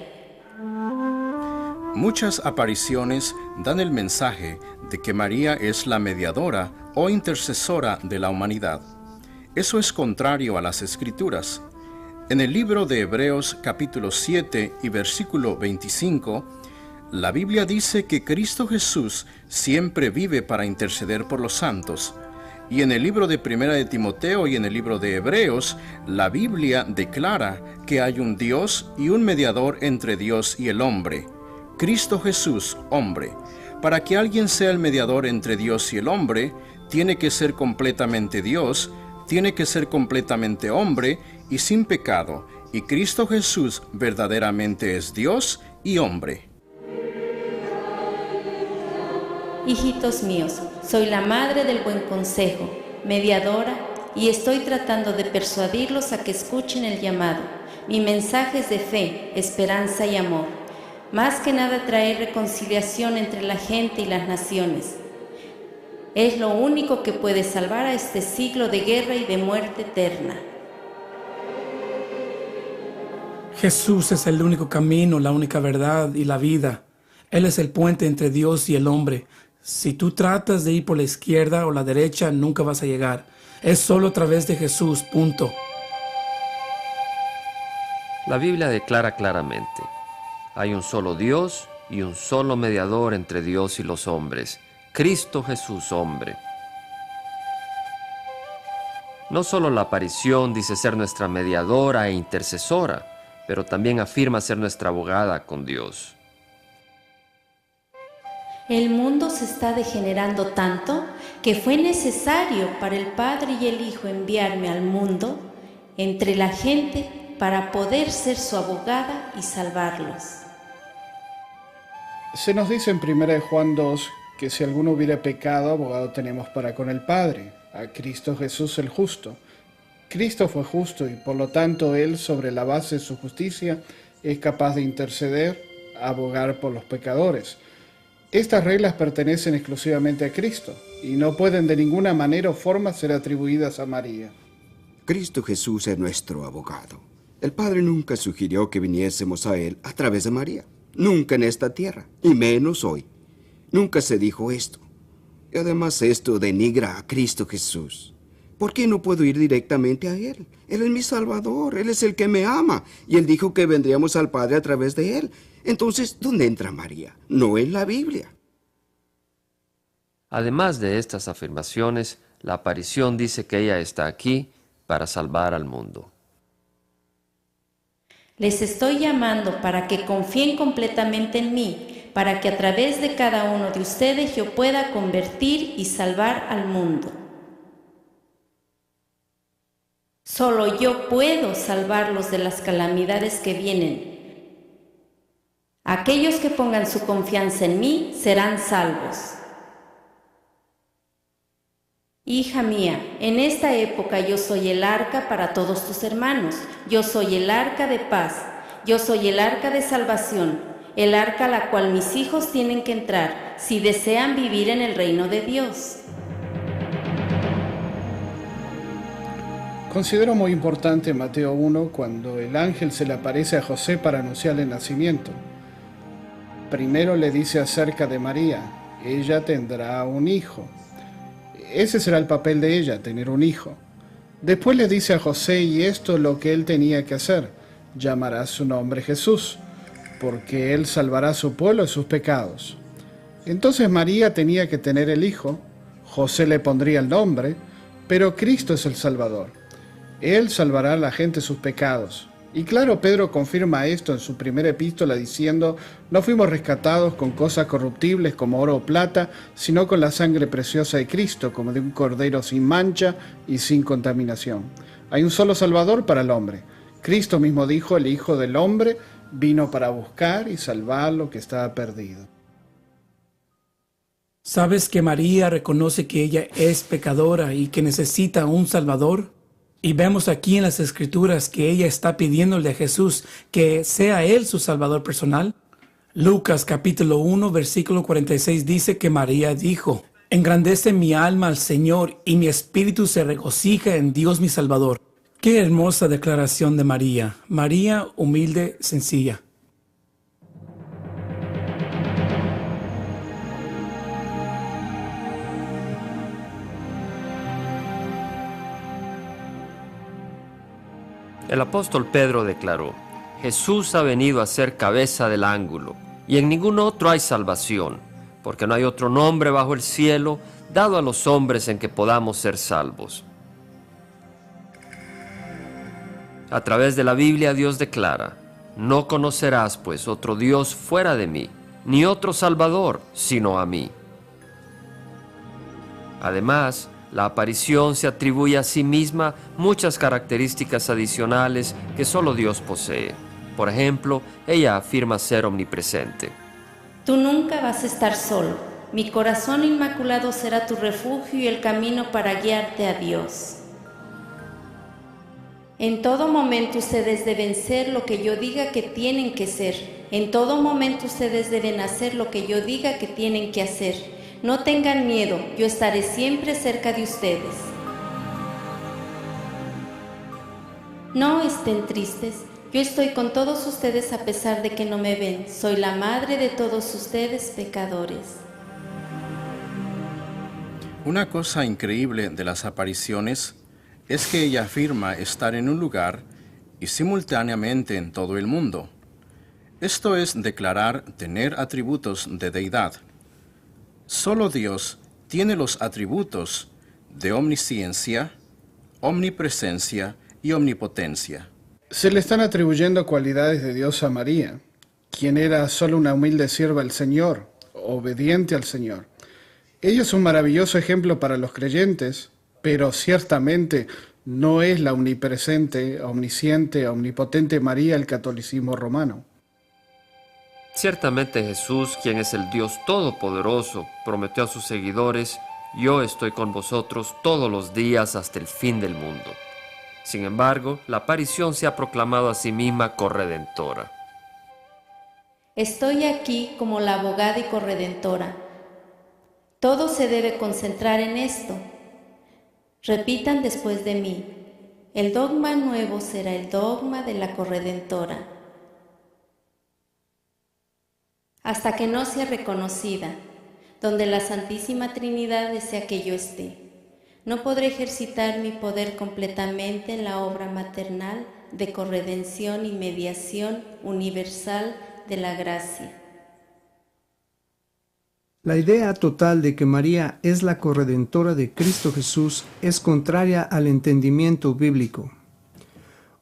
Muchas apariciones dan el mensaje de que María es la mediadora o intercesora de la humanidad. Eso es contrario a las Escrituras. En el libro de Hebreos capítulo 7 y versículo 25, la Biblia dice que Cristo Jesús siempre vive para interceder por los santos. Y en el libro de Primera de Timoteo y en el libro de Hebreos, la Biblia declara que hay un Dios y un mediador entre Dios y el hombre, Cristo Jesús, hombre. Para que alguien sea el mediador entre Dios y el hombre, tiene que ser completamente Dios, tiene que ser completamente hombre y sin pecado, y Cristo Jesús verdaderamente es Dios y hombre.
Hijitos míos, soy la madre del buen consejo, mediadora, y estoy tratando de persuadirlos a que escuchen el llamado. Mi mensaje es de fe, esperanza y amor. Más que nada traer reconciliación entre la gente y las naciones. Es lo único que puede salvar a este siglo de guerra y de muerte eterna.
Jesús es el único camino, la única verdad y la vida. Él es el puente entre Dios y el hombre. Si tú tratas de ir por la izquierda o la derecha, nunca vas a llegar. Es solo a través de Jesús, punto.
La Biblia declara claramente, hay un solo Dios y un solo mediador entre Dios y los hombres, Cristo Jesús, hombre. No solo la aparición dice ser nuestra mediadora e intercesora, pero también afirma ser nuestra abogada con Dios.
El mundo se está degenerando tanto que fue necesario para el Padre y el Hijo enviarme al mundo entre la gente para poder ser su abogada y salvarlos.
Se nos dice en 1 Juan 2 que si alguno hubiera pecado, abogado tenemos para con el Padre, a Cristo Jesús el justo. Cristo fue justo y por lo tanto Él, sobre la base de su justicia, es capaz de interceder, abogar por los pecadores. Estas reglas pertenecen exclusivamente a Cristo y no pueden de ninguna manera o forma ser atribuidas a María.
Cristo Jesús es nuestro abogado. El Padre nunca sugirió que viniésemos a Él a través de María. Nunca en esta tierra, y menos hoy. Nunca se dijo esto. Y además esto denigra a Cristo Jesús. ¿Por qué no puedo ir directamente a Él? Él es mi Salvador, Él es el que me ama. Y Él dijo que vendríamos al Padre a través de Él. Entonces, ¿dónde entra María? No en la Biblia.
Además de estas afirmaciones, la aparición dice que ella está aquí para salvar al mundo.
Les estoy llamando para que confíen completamente en mí, para que a través de cada uno de ustedes yo pueda convertir y salvar al mundo. Solo yo puedo salvarlos de las calamidades que vienen. Aquellos que pongan su confianza en mí serán salvos. Hija mía, en esta época yo soy el arca para todos tus hermanos. Yo soy el arca de paz. Yo soy el arca de salvación. El arca a la cual mis hijos tienen que entrar si desean vivir en el reino de Dios.
Considero muy importante Mateo 1 cuando el ángel se le aparece a José para anunciarle el nacimiento. Primero le dice acerca de María, ella tendrá un hijo. Ese será el papel de ella, tener un hijo. Después le dice a José, y esto es lo que él tenía que hacer, llamará su nombre Jesús, porque él salvará a su pueblo de sus pecados. Entonces María tenía que tener el hijo, José le pondría el nombre, pero Cristo es el Salvador. Él salvará a la gente de sus pecados. Y claro, Pedro confirma esto en su primera epístola diciendo, no fuimos rescatados con cosas corruptibles como oro o plata, sino con la sangre preciosa de Cristo, como de un cordero sin mancha y sin contaminación. Hay un solo Salvador para el hombre. Cristo mismo dijo, el Hijo del Hombre vino para buscar y salvar lo que estaba perdido.
¿Sabes que María reconoce que ella es pecadora y que necesita un Salvador? Y vemos aquí en las Escrituras que ella está pidiéndole a Jesús que sea Él su Salvador personal. Lucas capítulo 1 versículo 46 dice que María dijo, engrandece mi alma al Señor y mi espíritu se regocija en Dios mi Salvador. Qué hermosa declaración de María. María humilde, sencilla.
El apóstol Pedro declaró, Jesús ha venido a ser cabeza del ángulo, y en ningún otro hay salvación, porque no hay otro nombre bajo el cielo dado a los hombres en que podamos ser salvos. A través de la Biblia Dios declara, no conocerás pues otro Dios fuera de mí, ni otro Salvador sino a mí. Además, la aparición se atribuye a sí misma muchas características adicionales que solo Dios posee. Por ejemplo, ella afirma ser omnipresente.
Tú nunca vas a estar solo. Mi corazón inmaculado será tu refugio y el camino para guiarte a Dios. En todo momento ustedes deben ser lo que yo diga que tienen que ser. En todo momento ustedes deben hacer lo que yo diga que tienen que hacer. No tengan miedo, yo estaré siempre cerca de ustedes. No estén tristes, yo estoy con todos ustedes a pesar de que no me ven. Soy la madre de todos ustedes pecadores.
Una cosa increíble de las apariciones es que ella afirma estar en un lugar y simultáneamente en todo el mundo. Esto es declarar tener atributos de deidad. Solo Dios tiene los atributos de omnisciencia, omnipresencia y omnipotencia.
Se le están atribuyendo cualidades de Dios a María, quien era solo una humilde sierva del Señor, obediente al Señor. Ella es un maravilloso ejemplo para los creyentes, pero ciertamente no es la omnipresente, omnisciente, omnipotente María del catolicismo romano.
Ciertamente Jesús, quien es el Dios Todopoderoso, prometió a sus seguidores: yo estoy con vosotros todos los días hasta el fin del mundo. Sin embargo, la aparición se ha proclamado a sí misma corredentora.
Estoy aquí como la abogada y corredentora. Todo se debe concentrar en esto. Repitan después de mí: el dogma nuevo será el dogma de la corredentora. Hasta que no sea reconocida, donde la Santísima Trinidad desea que yo esté. No podré ejercitar mi poder completamente en la obra maternal de corredención y mediación universal de la gracia.
La idea total de que María es la corredentora de Cristo Jesús es contraria al entendimiento bíblico.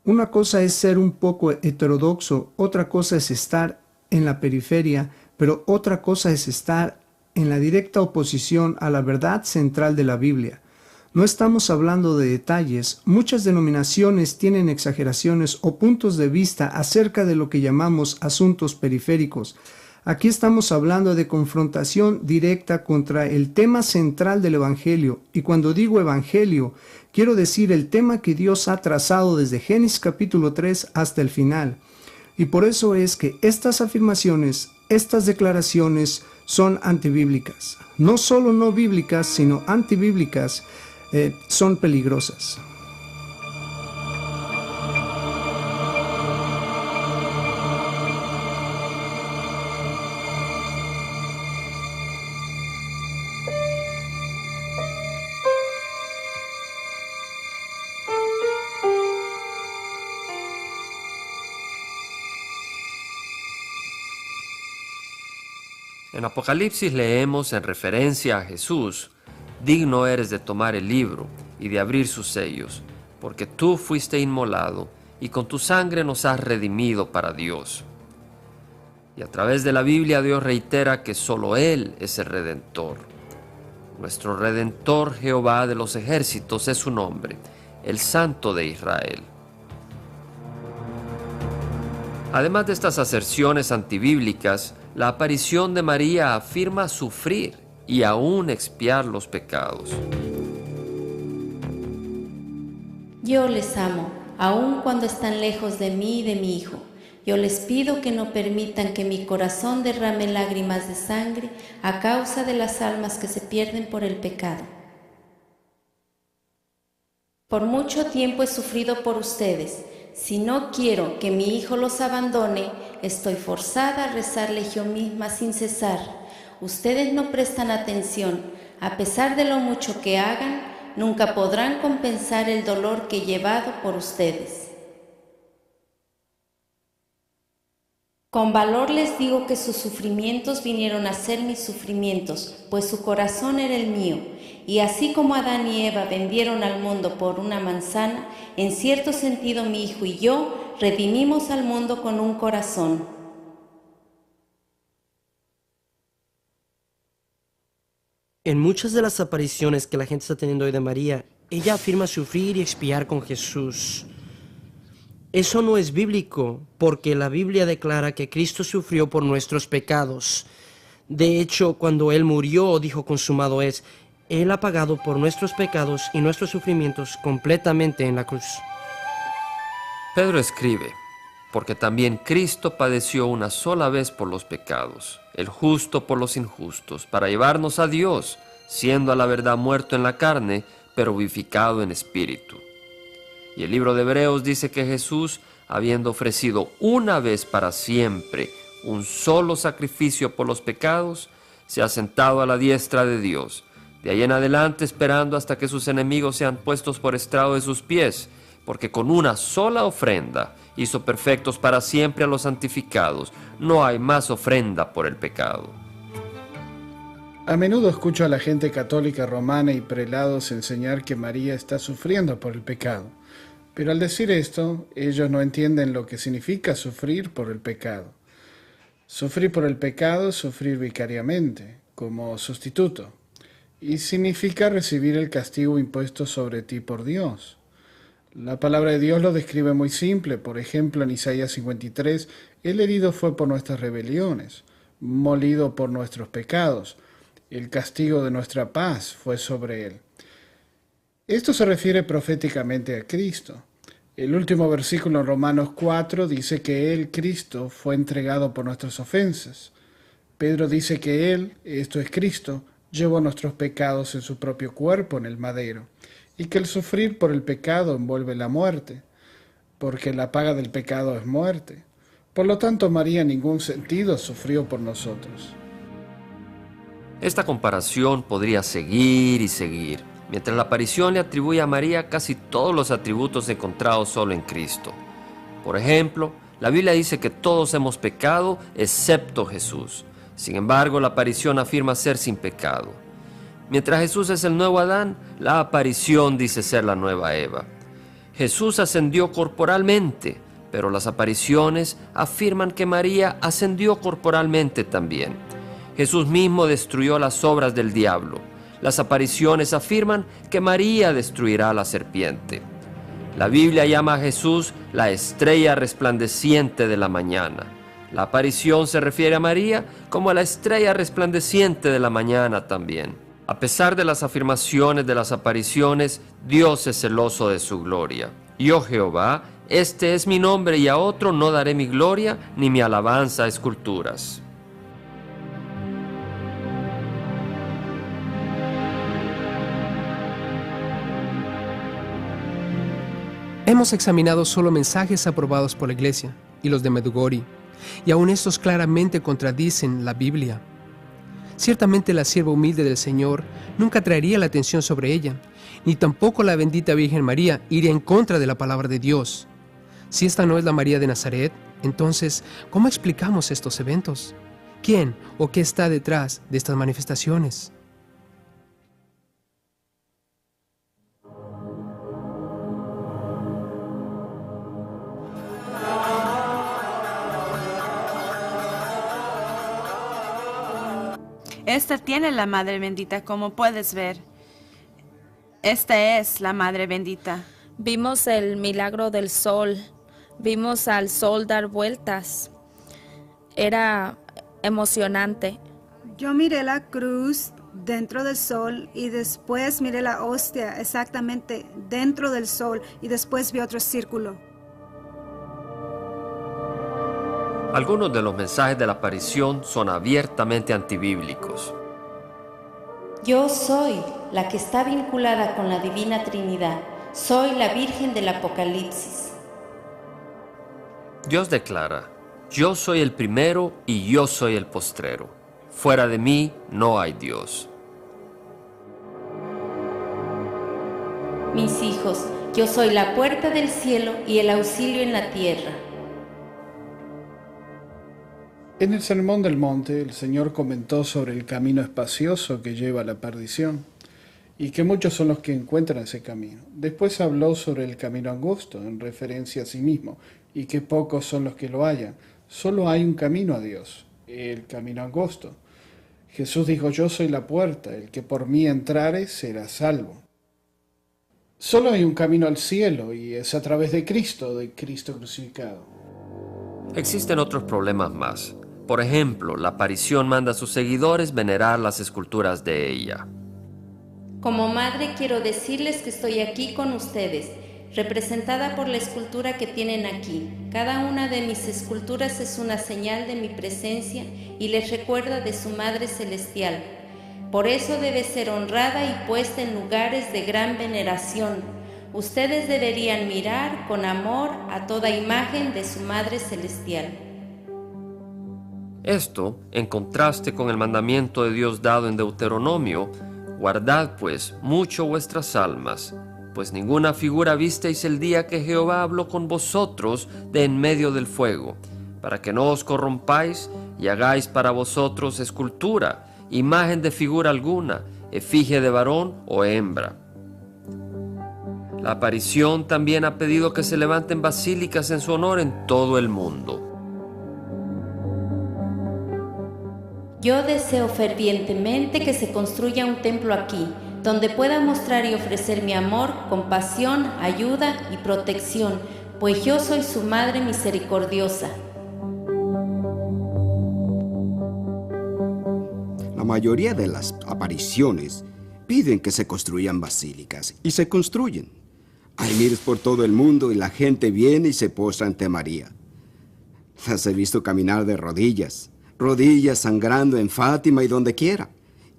Una cosa es ser un poco heterodoxo, otra cosa es estar en la periferia, pero otra cosa es estar en la directa oposición a la verdad central de la Biblia. No estamos hablando de detalles. Muchas denominaciones tienen exageraciones o puntos de vista acerca de lo que llamamos asuntos periféricos. Aquí estamos hablando de confrontación directa contra el tema central del Evangelio. Y cuando digo Evangelio, quiero decir el tema que Dios ha trazado desde Génesis capítulo 3 hasta el final. Y por eso es que estas afirmaciones, estas declaraciones son antibíblicas. No solo no bíblicas, sino antibíblicas, son peligrosas.
En Apocalipsis leemos en referencia a Jesús: digno eres de tomar el libro y de abrir sus sellos, porque tú fuiste inmolado y con tu sangre nos has redimido para Dios. Y a través de la Biblia Dios reitera que solo Él es el Redentor. Nuestro Redentor, Jehová de los ejércitos, es su nombre, el Santo de Israel. Además de estas aserciones antibíblicas, la aparición de María afirma sufrir y aún expiar los pecados.
Yo les amo, aun cuando están lejos de mí y de mi Hijo. Yo les pido que no permitan que mi corazón derrame lágrimas de sangre a causa de las almas que se pierden por el pecado. Por mucho tiempo he sufrido por ustedes. Si no quiero que mi Hijo los abandone, estoy forzada a rezarle yo misma sin cesar. Ustedes no prestan atención. A pesar de lo mucho que hagan, nunca podrán compensar el dolor que he llevado por ustedes. Con valor les digo que sus sufrimientos vinieron a ser mis sufrimientos, pues su corazón era el mío. Y así como Adán y Eva vendieron al mundo por una manzana, en cierto sentido mi Hijo y yo redimimos al mundo con un corazón.
En muchas de las apariciones que la gente está teniendo hoy de María, ella afirma sufrir y expiar con Jesús. Eso no es bíblico, porque la Biblia declara que Cristo sufrió por nuestros pecados. De hecho, cuando Él murió, dijo consumado es, Él ha pagado por nuestros pecados y nuestros sufrimientos completamente en la cruz.
Pedro escribe: porque también Cristo padeció una sola vez por los pecados, el justo por los injustos, para llevarnos a Dios, siendo a la verdad muerto en la carne, pero vivificado en espíritu. Y el libro de Hebreos dice que Jesús, habiendo ofrecido una vez para siempre un solo sacrificio por los pecados, se ha sentado a la diestra de Dios, de ahí en adelante esperando hasta que sus enemigos sean puestos por estrado de sus pies, porque con una sola ofrenda hizo perfectos para siempre a los santificados. No hay más ofrenda por el pecado.
A menudo escucho a la gente católica romana y prelados enseñar que María está sufriendo por el pecado. Pero al decir esto, ellos no entienden lo que significa sufrir por el pecado. Sufrir por el pecado es sufrir vicariamente, como sustituto, y significa recibir el castigo impuesto sobre ti por Dios. La palabra de Dios lo describe muy simple. Por ejemplo, en Isaías 53, el herido fue por nuestras rebeliones, molido por nuestros pecados. El castigo de nuestra paz fue sobre él. Esto se refiere proféticamente a Cristo. El último versículo en Romanos 4 dice que Él, Cristo, fue entregado por nuestras ofensas. Pedro dice que Él, esto es Cristo, llevó nuestros pecados en su propio cuerpo en el madero, y que el sufrir por el pecado envuelve la muerte, porque la paga del pecado es muerte. Por lo tanto, María en ningún sentido sufrió por nosotros.
Esta comparación podría seguir y seguir, mientras la aparición le atribuye a María casi todos los atributos encontrados solo en Cristo. Por ejemplo, la Biblia dice que todos hemos pecado excepto Jesús. Sin embargo, la aparición afirma ser sin pecado. Mientras Jesús es el nuevo Adán, la aparición dice ser la nueva Eva. Jesús ascendió corporalmente, pero las apariciones afirman que María ascendió corporalmente también. Jesús mismo destruyó las obras del diablo. Las apariciones afirman que María destruirá a la serpiente. La Biblia llama a Jesús la estrella resplandeciente de la mañana. La aparición se refiere a María como a la estrella resplandeciente de la mañana también. A pesar de las afirmaciones de las apariciones, Dios es celoso de su gloria. Yo, Jehová, este es mi nombre y a otro no daré mi gloria ni mi alabanza a esculturas.
Hemos examinado solo mensajes aprobados por la Iglesia y los de Medjugorje, y aun estos claramente contradicen la Biblia. Ciertamente la sierva humilde del Señor nunca traería la atención sobre ella, ni tampoco la bendita Virgen María iría en contra de la palabra de Dios. Si esta no es la María de Nazaret, entonces, ¿cómo explicamos estos eventos? ¿Quién o qué está detrás de estas manifestaciones?
Esta tiene la Madre Bendita, como puedes ver. Esta es la Madre Bendita.
Vimos el milagro del sol. Vimos al sol dar vueltas. Era emocionante.
Yo miré la cruz dentro del sol y después miré la hostia exactamente dentro del sol y después vi otro círculo.
Algunos de los mensajes de la aparición son abiertamente antibíblicos.
Yo soy la que está vinculada con la Divina Trinidad. Soy la Virgen del Apocalipsis.
Dios declara, yo soy el primero y yo soy el postrero. Fuera de mí no hay Dios.
Mis hijos, yo soy la puerta del cielo y el auxilio en la tierra.
En el Sermón del Monte, el Señor comentó sobre el camino espacioso que lleva a la perdición, y que muchos son los que encuentran ese camino. Después habló sobre el camino angosto, en referencia a sí mismo, y que pocos son los que lo hallan. Solo hay un camino a Dios, el camino angosto. Jesús dijo, yo soy la puerta, el que por mí entrare será salvo. Solo hay un camino al cielo, y es a través de Cristo crucificado.
Existen otros problemas más. Por ejemplo, la aparición manda a sus seguidores venerar las esculturas de ella.
Como madre quiero decirles que estoy aquí con ustedes, representada por la escultura que tienen aquí. Cada una de mis esculturas es una señal de mi presencia y les recuerda de su Madre Celestial. Por eso debe ser honrada y puesta en lugares de gran veneración. Ustedes deberían mirar con amor a toda imagen de su Madre Celestial.
Esto, en contraste con el mandamiento de Dios dado en Deuteronomio, guardad pues mucho vuestras almas, pues ninguna figura visteis el día que Jehová habló con vosotros de en medio del fuego, para que no os corrompáis y hagáis para vosotros escultura, imagen de figura alguna, efigie de varón o hembra. La aparición también ha pedido que se levanten basílicas en su honor en todo el mundo.
Yo deseo fervientemente que se construya un templo aquí, donde pueda mostrar y ofrecer mi amor, compasión, ayuda y protección, pues yo soy su Madre misericordiosa.
La mayoría de las apariciones piden que se construyan basílicas y se construyen. Hay miles por todo el mundo y la gente viene y se postra ante María. Las he visto caminar de rodillas sangrando en Fátima y donde quiera,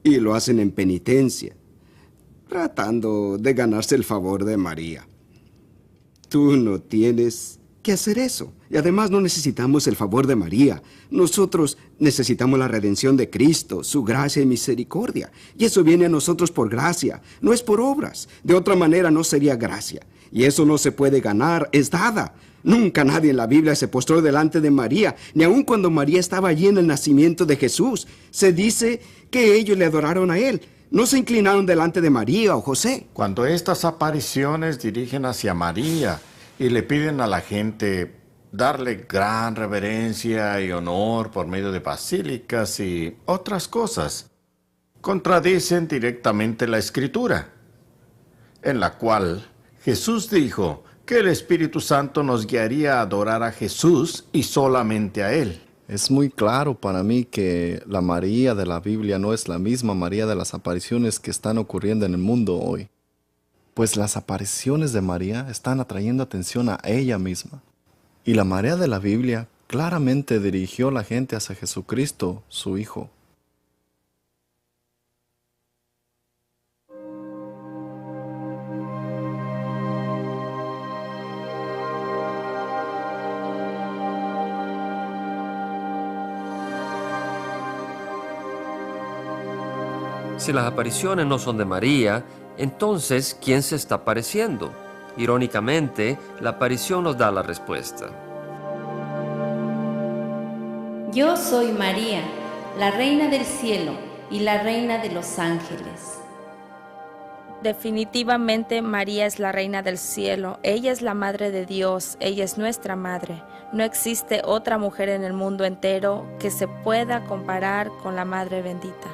y lo hacen en penitencia, tratando de ganarse el favor de María. Tú no tienes que hacer eso, y además no necesitamos el favor de María. Nosotros necesitamos la redención de Cristo, su gracia y misericordia, y eso viene a nosotros por gracia, no es por obras. De otra manera no sería gracia, y eso no se puede ganar, es dada. Nunca nadie en la Biblia se postró delante de María, ni aun cuando María estaba allí en el nacimiento de Jesús. Se dice que ellos le adoraron a él, no se inclinaron delante de María o José.
Cuando estas apariciones dirigen hacia María y le piden a la gente darle gran reverencia y honor por medio de basílicas y otras cosas, contradicen directamente la Escritura, en la cual Jesús dijo que el Espíritu Santo nos guiaría a adorar a Jesús y solamente a Él.
Es muy claro para mí que la María de la Biblia no es la misma María de las apariciones que están ocurriendo en el mundo hoy. Pues las apariciones de María están atrayendo atención a ella misma. Y la María de la Biblia claramente dirigió a la gente hacia Jesucristo, su Hijo.
Si las apariciones no son de María, entonces, ¿quién se está apareciendo? Irónicamente, la aparición nos da la respuesta.
Yo soy María, la reina del cielo y la reina de los ángeles.
Definitivamente María es la reina del cielo, ella es la madre de Dios, ella es nuestra madre. No existe otra mujer en el mundo entero que se pueda comparar con la Madre bendita.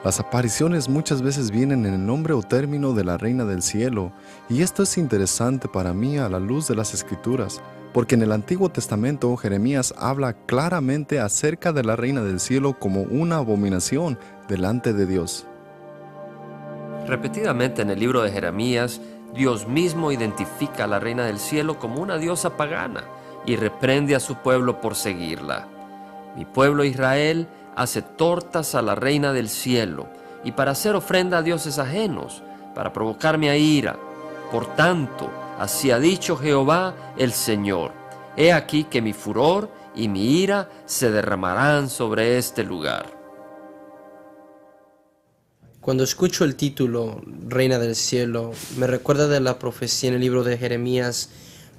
Las apariciones muchas veces vienen en el nombre o término de la Reina del Cielo, y esto es interesante para mí a la luz de las Escrituras, porque en el Antiguo Testamento Jeremías habla claramente acerca de la Reina del Cielo como una abominación delante de Dios.
Repetidamente en el libro de Jeremías, Dios mismo identifica a la Reina del Cielo como una diosa pagana y reprende a su pueblo por seguirla. Mi pueblo Israel hace tortas a la Reina del Cielo y para hacer ofrenda a dioses ajenos, para provocarme a ira. Por tanto, así ha dicho Jehová el Señor: he aquí que mi furor y mi ira se derramarán sobre este lugar.
Cuando escucho el título Reina del Cielo, me recuerda de la profecía en el libro de Jeremías,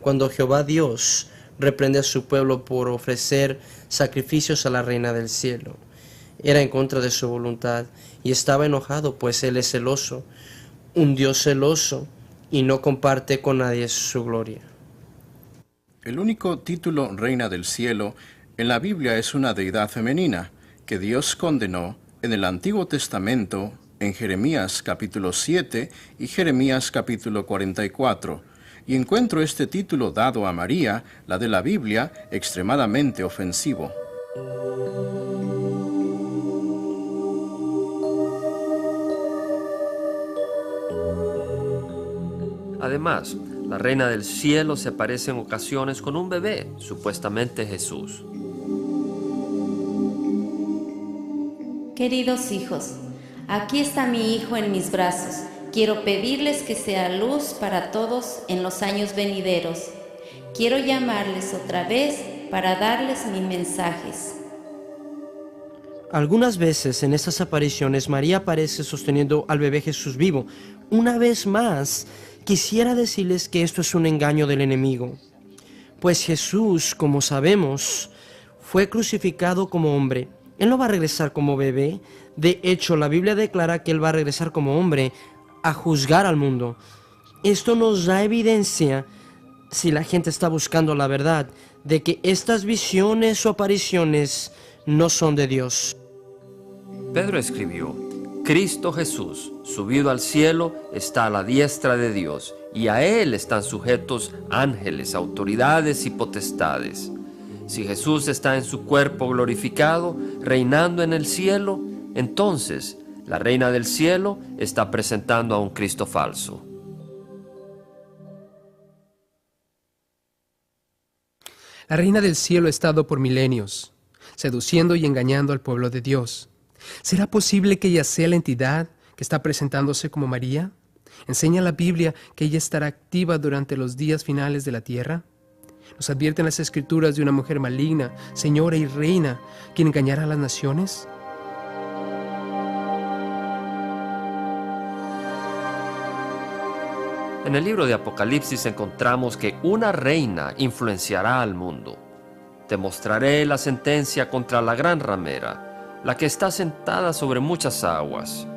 cuando Jehová Dios reprende a su pueblo por ofrecer sacrificios a la Reina del Cielo. Era en contra de su voluntad y estaba enojado, pues Él es celoso, un Dios celoso, y no comparte con nadie su gloria.
El único título Reina del Cielo en la Biblia es una deidad femenina que Dios condenó en el Antiguo Testamento en Jeremías capítulo 7 y Jeremías capítulo 44, y encuentro este título dado a María, la de la Biblia, extremadamente ofensivo.
Además, la Reina del Cielo se aparece en ocasiones con un bebé, supuestamente Jesús.
Queridos hijos, aquí está mi hijo en mis brazos. Quiero pedirles que sea luz para todos en los años venideros. Quiero llamarles otra vez para darles mis mensajes.
Algunas veces en estas apariciones María aparece sosteniendo al bebé Jesús vivo. Una vez más, quisiera decirles que esto es un engaño del enemigo, pues Jesús, como sabemos, fue crucificado como hombre. Él no va a regresar como bebé. De hecho, la Biblia declara que Él va a regresar como hombre a juzgar al mundo. Esto nos da evidencia, si la gente está buscando la verdad, de que estas visiones o apariciones no son de Dios.
Pedro escribió: Cristo Jesús, subido al cielo, está a la diestra de Dios, y a Él están sujetos ángeles, autoridades y potestades. Si Jesús está en su cuerpo glorificado, reinando en el cielo, entonces la reina del cielo está presentando a un Cristo falso.
La reina del cielo ha estado por milenios, seduciendo y engañando al pueblo de Dios. ¿Será posible que ella sea la entidad que está presentándose como María? ¿Enseña la Biblia que ella estará activa durante los días finales de la tierra? ¿Nos advierten las Escrituras de una mujer maligna, señora y reina, quien engañará a las naciones?
En el libro de Apocalipsis encontramos que una reina influenciará al mundo. Te mostraré la sentencia contra la gran ramera, la que está sentada sobre muchas aguas.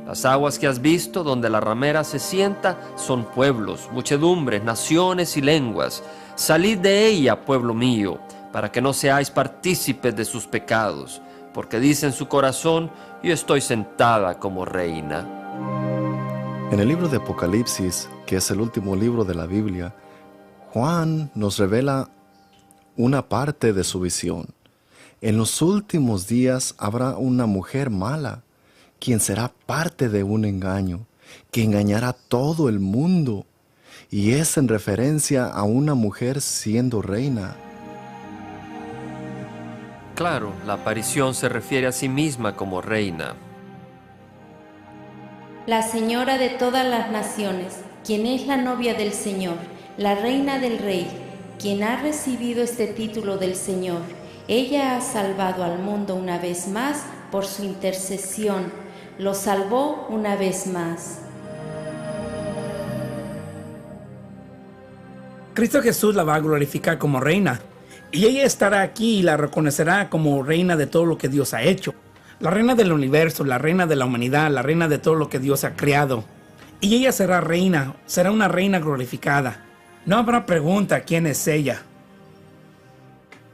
Las aguas que has visto donde la ramera se sienta son pueblos, muchedumbres, naciones y lenguas. Salid de ella, pueblo mío, para que no seáis partícipes de sus pecados, porque dice en su corazón, yo estoy sentada como reina.
En el libro de Apocalipsis, que es el último libro de la Biblia, Juan nos revela una parte de su visión. En los últimos días habrá una mujer mala, quien será parte de un engaño, que engañará a todo el mundo, y es en referencia a una mujer siendo reina.
Claro, la aparición se refiere a sí misma como reina.
La señora de todas las naciones, quien es la novia del Señor, la reina del Rey, quien ha recibido este título del Señor. Ella ha salvado al mundo una vez más por su intercesión. Lo salvó una vez más.
Cristo Jesús la va a glorificar como reina, y ella estará aquí y la reconocerá como reina de todo lo que Dios ha hecho. La reina del universo, la reina de la humanidad, la reina de todo lo que Dios ha creado. Y ella será reina, será una reina glorificada. No habrá pregunta quién es ella.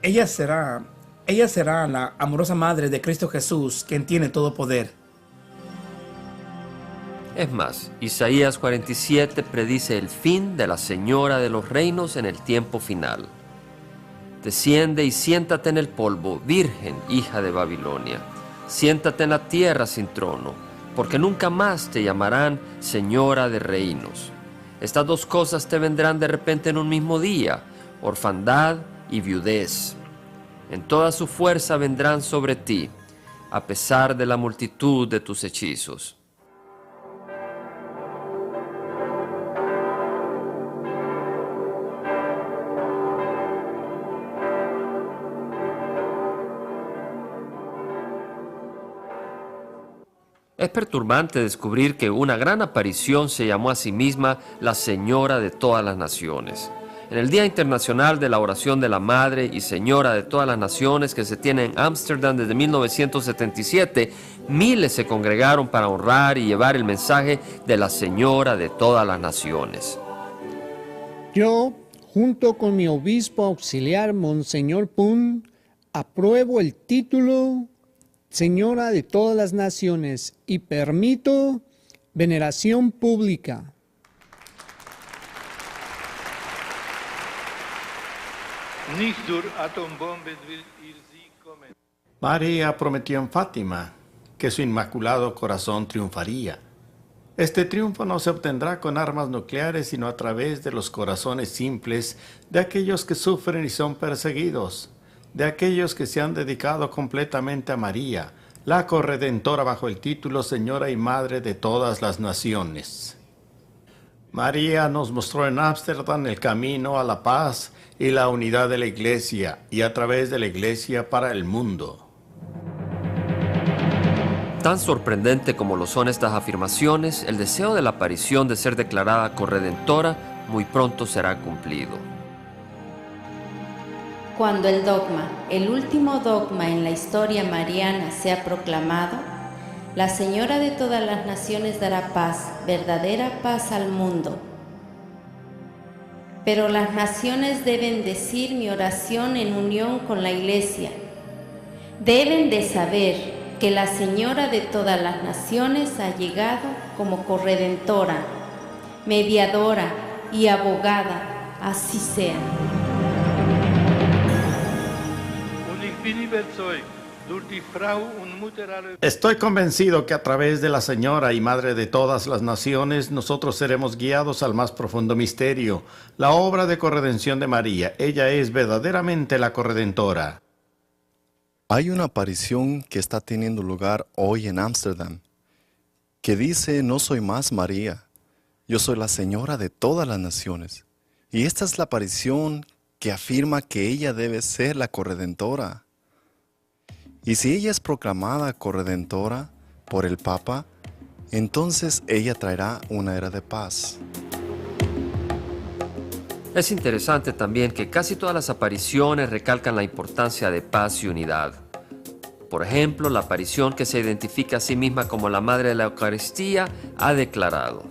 Ella será la amorosa madre de Cristo Jesús, quien tiene todo poder.
Es más, Isaías 47 predice el fin de la señora de los reinos en el tiempo final. Desciende y siéntate en el polvo, virgen, hija de Babilonia. Siéntate en la tierra sin trono, porque nunca más te llamarán señora de reinos. Estas dos cosas te vendrán de repente en un mismo día, orfandad y viudez. En toda su fuerza vendrán sobre ti, a pesar de la multitud de tus hechizos. Es perturbante descubrir que una gran aparición se llamó a sí misma la Señora de todas las Naciones. En el Día Internacional de la Oración de la Madre y Señora de todas las Naciones, que se tiene en Ámsterdam desde 1977, miles se congregaron para honrar y llevar el mensaje de la Señora de todas las Naciones.
Yo, junto con mi obispo auxiliar, Monseñor Pun, apruebo el título Señora de todas las Naciones y permito veneración pública.
María prometió en Fátima que su inmaculado corazón triunfaría. Este triunfo no se obtendrá con armas nucleares, sino a través de los corazones simples de aquellos que sufren y son perseguidos, de aquellos que se han dedicado completamente a María, la corredentora bajo el título Señora y Madre de todas las naciones. María nos mostró en Ámsterdam el camino a la paz y la unidad de la Iglesia, y a través de la Iglesia para el mundo.
Tan sorprendente como lo son estas afirmaciones, el deseo de la aparición de ser declarada corredentora muy pronto será cumplido.
Cuando el dogma, el último dogma en la historia mariana, sea proclamado, la Señora de todas las naciones dará paz, verdadera paz al mundo. Pero las naciones deben decir mi oración en unión con la Iglesia. Deben de saber que la Señora de todas las naciones ha llegado como corredentora, mediadora y abogada, así sea.
Estoy convencido que a través de la Señora y Madre de todas las naciones, nosotros seremos guiados al más profundo misterio, la obra de corredención de María. Ella es verdaderamente la corredentora.
Hay una aparición que está teniendo lugar hoy en Ámsterdam, que dice: no soy más María, yo soy la Señora de todas las naciones. Y esta es la aparición que afirma que ella debe ser la corredentora. Y si ella es proclamada corredentora por el Papa, entonces ella traerá una era de paz.
Es interesante también que casi todas las apariciones recalcan la importancia de paz y unidad. Por ejemplo, la aparición que se identifica a sí misma como la Madre de la Eucaristía ha declarado: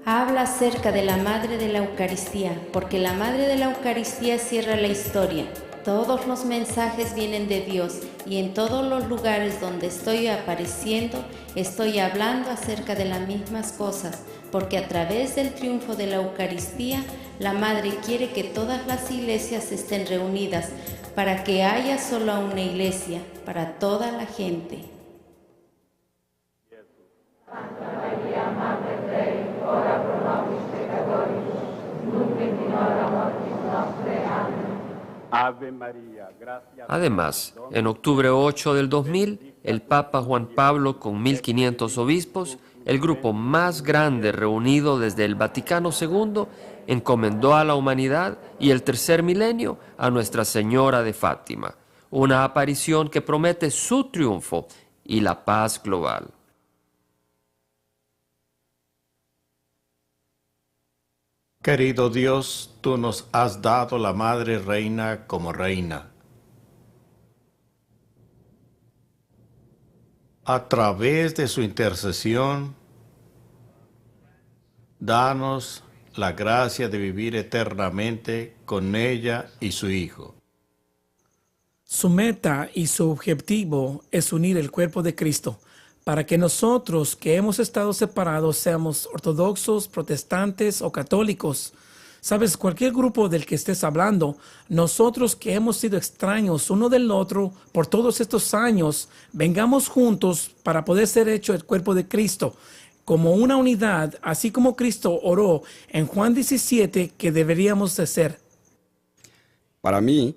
Habla acerca de la Madre de la Eucaristía, porque la Madre de la Eucaristía cierra la historia. Todos los mensajes vienen de Dios y en todos los lugares donde estoy apareciendo, estoy hablando acerca de las mismas cosas, porque a través del triunfo de la Eucaristía, la Madre quiere que todas las iglesias estén reunidas para que haya solo una iglesia para toda la gente.
Además, en octubre 8 del 2000, el Papa Juan Pablo, con 1.500 obispos, el grupo más grande reunido desde el Vaticano II, encomendó a la humanidad y el tercer milenio a Nuestra Señora de Fátima, una aparición que promete su triunfo y la paz global.
Querido Dios, tú nos has dado la Madre Reina como reina. A través de su intercesión, danos la gracia de vivir eternamente con ella y su Hijo.
Su meta y su objetivo es unir el cuerpo de Cristo, para que nosotros que hemos estado separados seamos ortodoxos, protestantes o católicos. Sabes, cualquier grupo del que estés hablando, nosotros que hemos sido extraños uno del otro por todos estos años, vengamos juntos para poder ser hecho el cuerpo de Cristo, como una unidad, así como Cristo oró en Juan 17 que deberíamos de ser.
Para mí,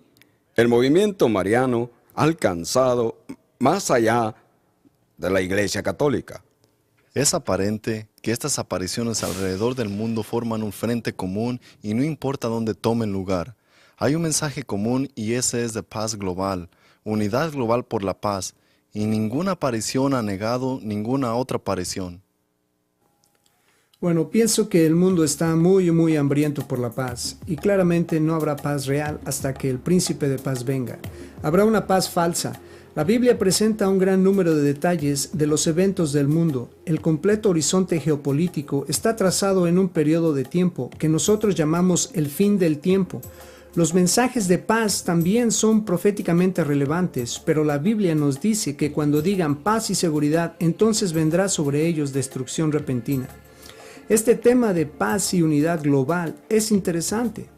el movimiento mariano ha alcanzado más allá de la Iglesia Católica.
Es aparente que estas apariciones alrededor del mundo forman un frente común y no importa dónde tomen lugar. Hay un mensaje común y ese es de paz global, unidad global por la paz, y ninguna aparición ha negado ninguna otra aparición.
Bueno, pienso que el mundo está muy hambriento por la paz, y claramente no habrá paz real hasta que el príncipe de paz venga. Habrá una paz falsa. La Biblia presenta un gran número de detalles de los eventos del mundo. El completo horizonte geopolítico está trazado en un periodo de tiempo que nosotros llamamos el fin del tiempo. Los mensajes de paz también son proféticamente relevantes, pero la Biblia nos dice que cuando digan paz y seguridad, entonces vendrá sobre ellos destrucción repentina. Este tema de paz y unidad global es interesante,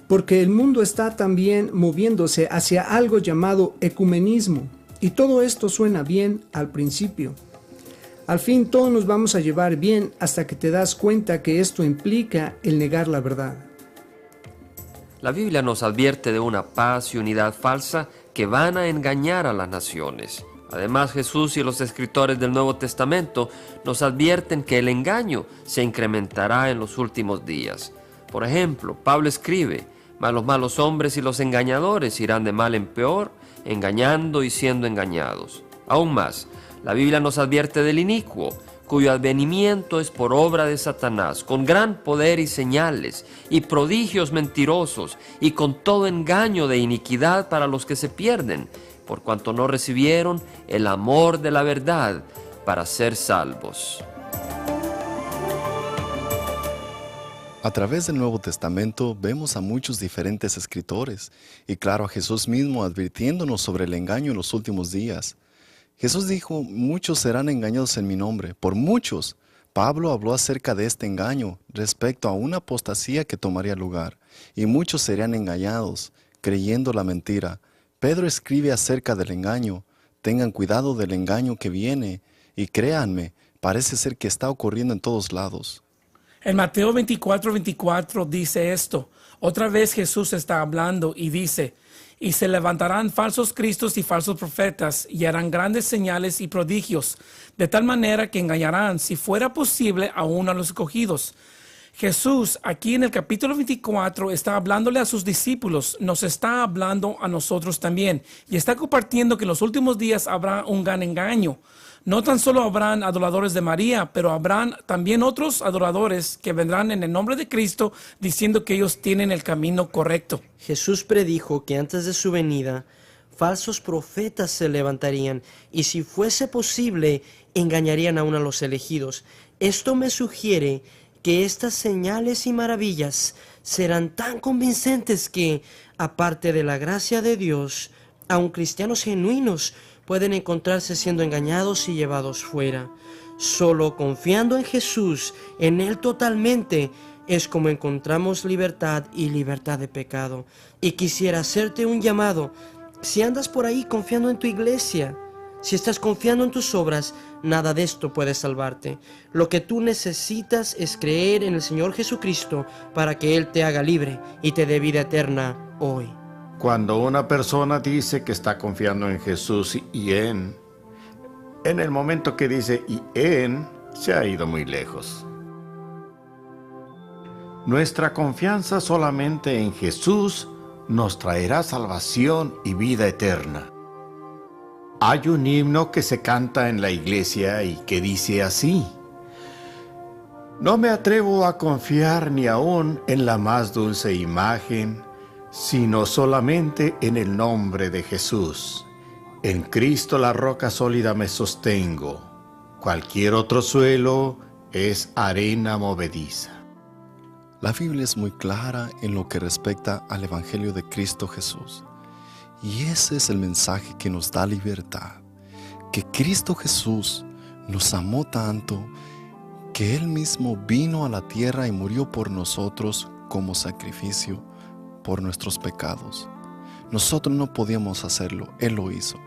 porque el mundo está también moviéndose hacia algo llamado ecumenismo, y todo esto suena bien al principio. Al fin todos nos vamos a llevar bien hasta que te das cuenta que esto implica el negar la verdad.
La Biblia nos advierte de una paz y unidad falsa que van a engañar a las naciones. Además, Jesús y los escritores del Nuevo Testamento nos advierten que el engaño se incrementará en los últimos días. Por ejemplo, Pablo escribe: mas los malos hombres y los engañadores irán de mal en peor, engañando y siendo engañados. Aún más, la Biblia nos advierte del inicuo, cuyo advenimiento es por obra de Satanás, con gran poder y señales, y prodigios mentirosos, y con todo engaño de iniquidad para los que se pierden, por cuanto no recibieron el amor de la verdad para ser salvos.
A través del Nuevo Testamento vemos a muchos diferentes escritores y claro a Jesús mismo advirtiéndonos sobre el engaño en los últimos días. Jesús dijo, muchos serán engañados en mi nombre, por muchos. Pablo habló acerca de este engaño respecto a una apostasía que tomaría lugar, y muchos serían engañados, creyendo la mentira. Pedro escribe acerca del engaño. Tengan cuidado del engaño que viene, y créanme, parece ser que está ocurriendo en todos lados.
En Mateo 24:24 dice esto. Otra vez Jesús está hablando y dice, y se levantarán falsos cristos y falsos profetas y harán grandes señales y prodigios, de tal manera que engañarán, si fuera posible, aún a los escogidos. Jesús aquí en el capítulo 24 está hablándole a sus discípulos, nos está hablando a nosotros también y está compartiendo que en los últimos días habrá un gran engaño. No tan solo habrán adoradores de María, pero habrán también otros adoradores que vendrán en el nombre de Cristo diciendo que ellos tienen el camino correcto.
Jesús predijo que antes de su venida, falsos profetas se levantarían y si fuese posible, engañarían aún a los elegidos. Esto me sugiere que estas señales y maravillas serán tan convincentes que, aparte de la gracia de Dios, aun cristianos genuinos pueden encontrarse siendo engañados y llevados fuera. Solo confiando en Jesús, en Él totalmente, es como encontramos libertad y libertad de pecado. Y quisiera hacerte un llamado. Si andas por ahí confiando en tu iglesia, si estás confiando en tus obras, nada de esto puede salvarte. Lo que tú necesitas es creer en el Señor Jesucristo para que Él te haga libre y te dé vida eterna hoy.
Cuando una persona dice que está confiando en Jesús y en el momento que dice y en, se ha ido muy lejos. Nuestra confianza solamente en Jesús nos traerá salvación y vida eterna. Hay un himno que se canta en la iglesia y que dice así: no me atrevo a confiar ni aún en la más dulce imagen, sino solamente en el nombre de Jesús. En Cristo la roca sólida me sostengo. Cualquier otro suelo es arena movediza.
La Biblia es muy clara en lo que respecta al Evangelio de Cristo Jesús. Y ese es el mensaje que nos da libertad. Que Cristo Jesús nos amó tanto que Él mismo vino a la tierra y murió por nosotros como sacrificio por nuestros pecados. Nosotros no podíamos hacerlo, Él lo hizo.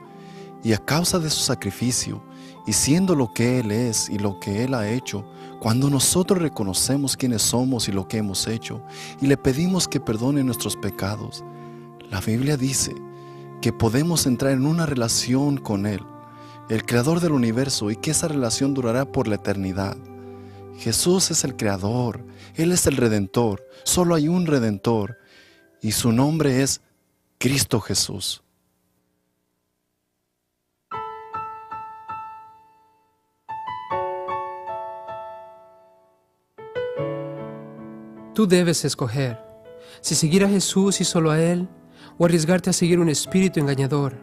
Y a causa de su sacrificio, y siendo lo que Él es y lo que Él ha hecho, cuando nosotros reconocemos quiénes somos y lo que hemos hecho, y le pedimos que perdone nuestros pecados, la Biblia dice que podemos entrar en una relación con Él, el Creador del universo, y que esa relación durará por la eternidad. Jesús es el Creador, Él es el Redentor, solo hay un Redentor, y su nombre es Cristo Jesús.
Tú debes escoger si seguir a Jesús y solo a Él, o arriesgarte a seguir un espíritu engañador.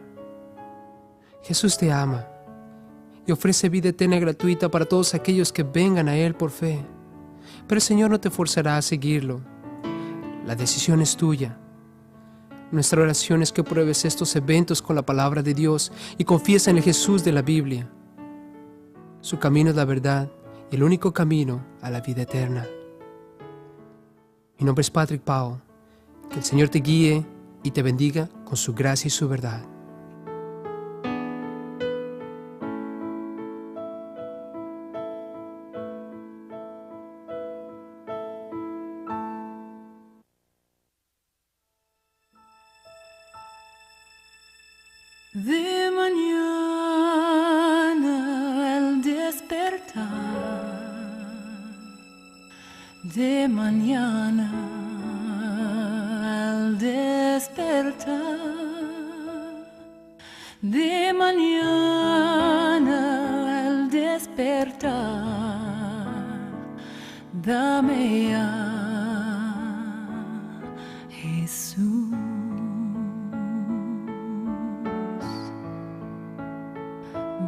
Jesús te ama y ofrece vida eterna gratuita para todos aquellos que vengan a Él por fe. Pero el Señor no te forzará a seguirlo. La decisión es tuya. Nuestra oración es que pruebes estos eventos con la palabra de Dios y confíes en el Jesús de la Biblia. Su camino es la verdad y el único camino a la vida eterna. Mi nombre es Patrick Powell. Que el Señor te guíe y te bendiga con su gracia y su verdad.
De mañana al despertar, de mañana al despertar, de mañana al despertar, dame a Jesús.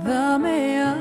Dame a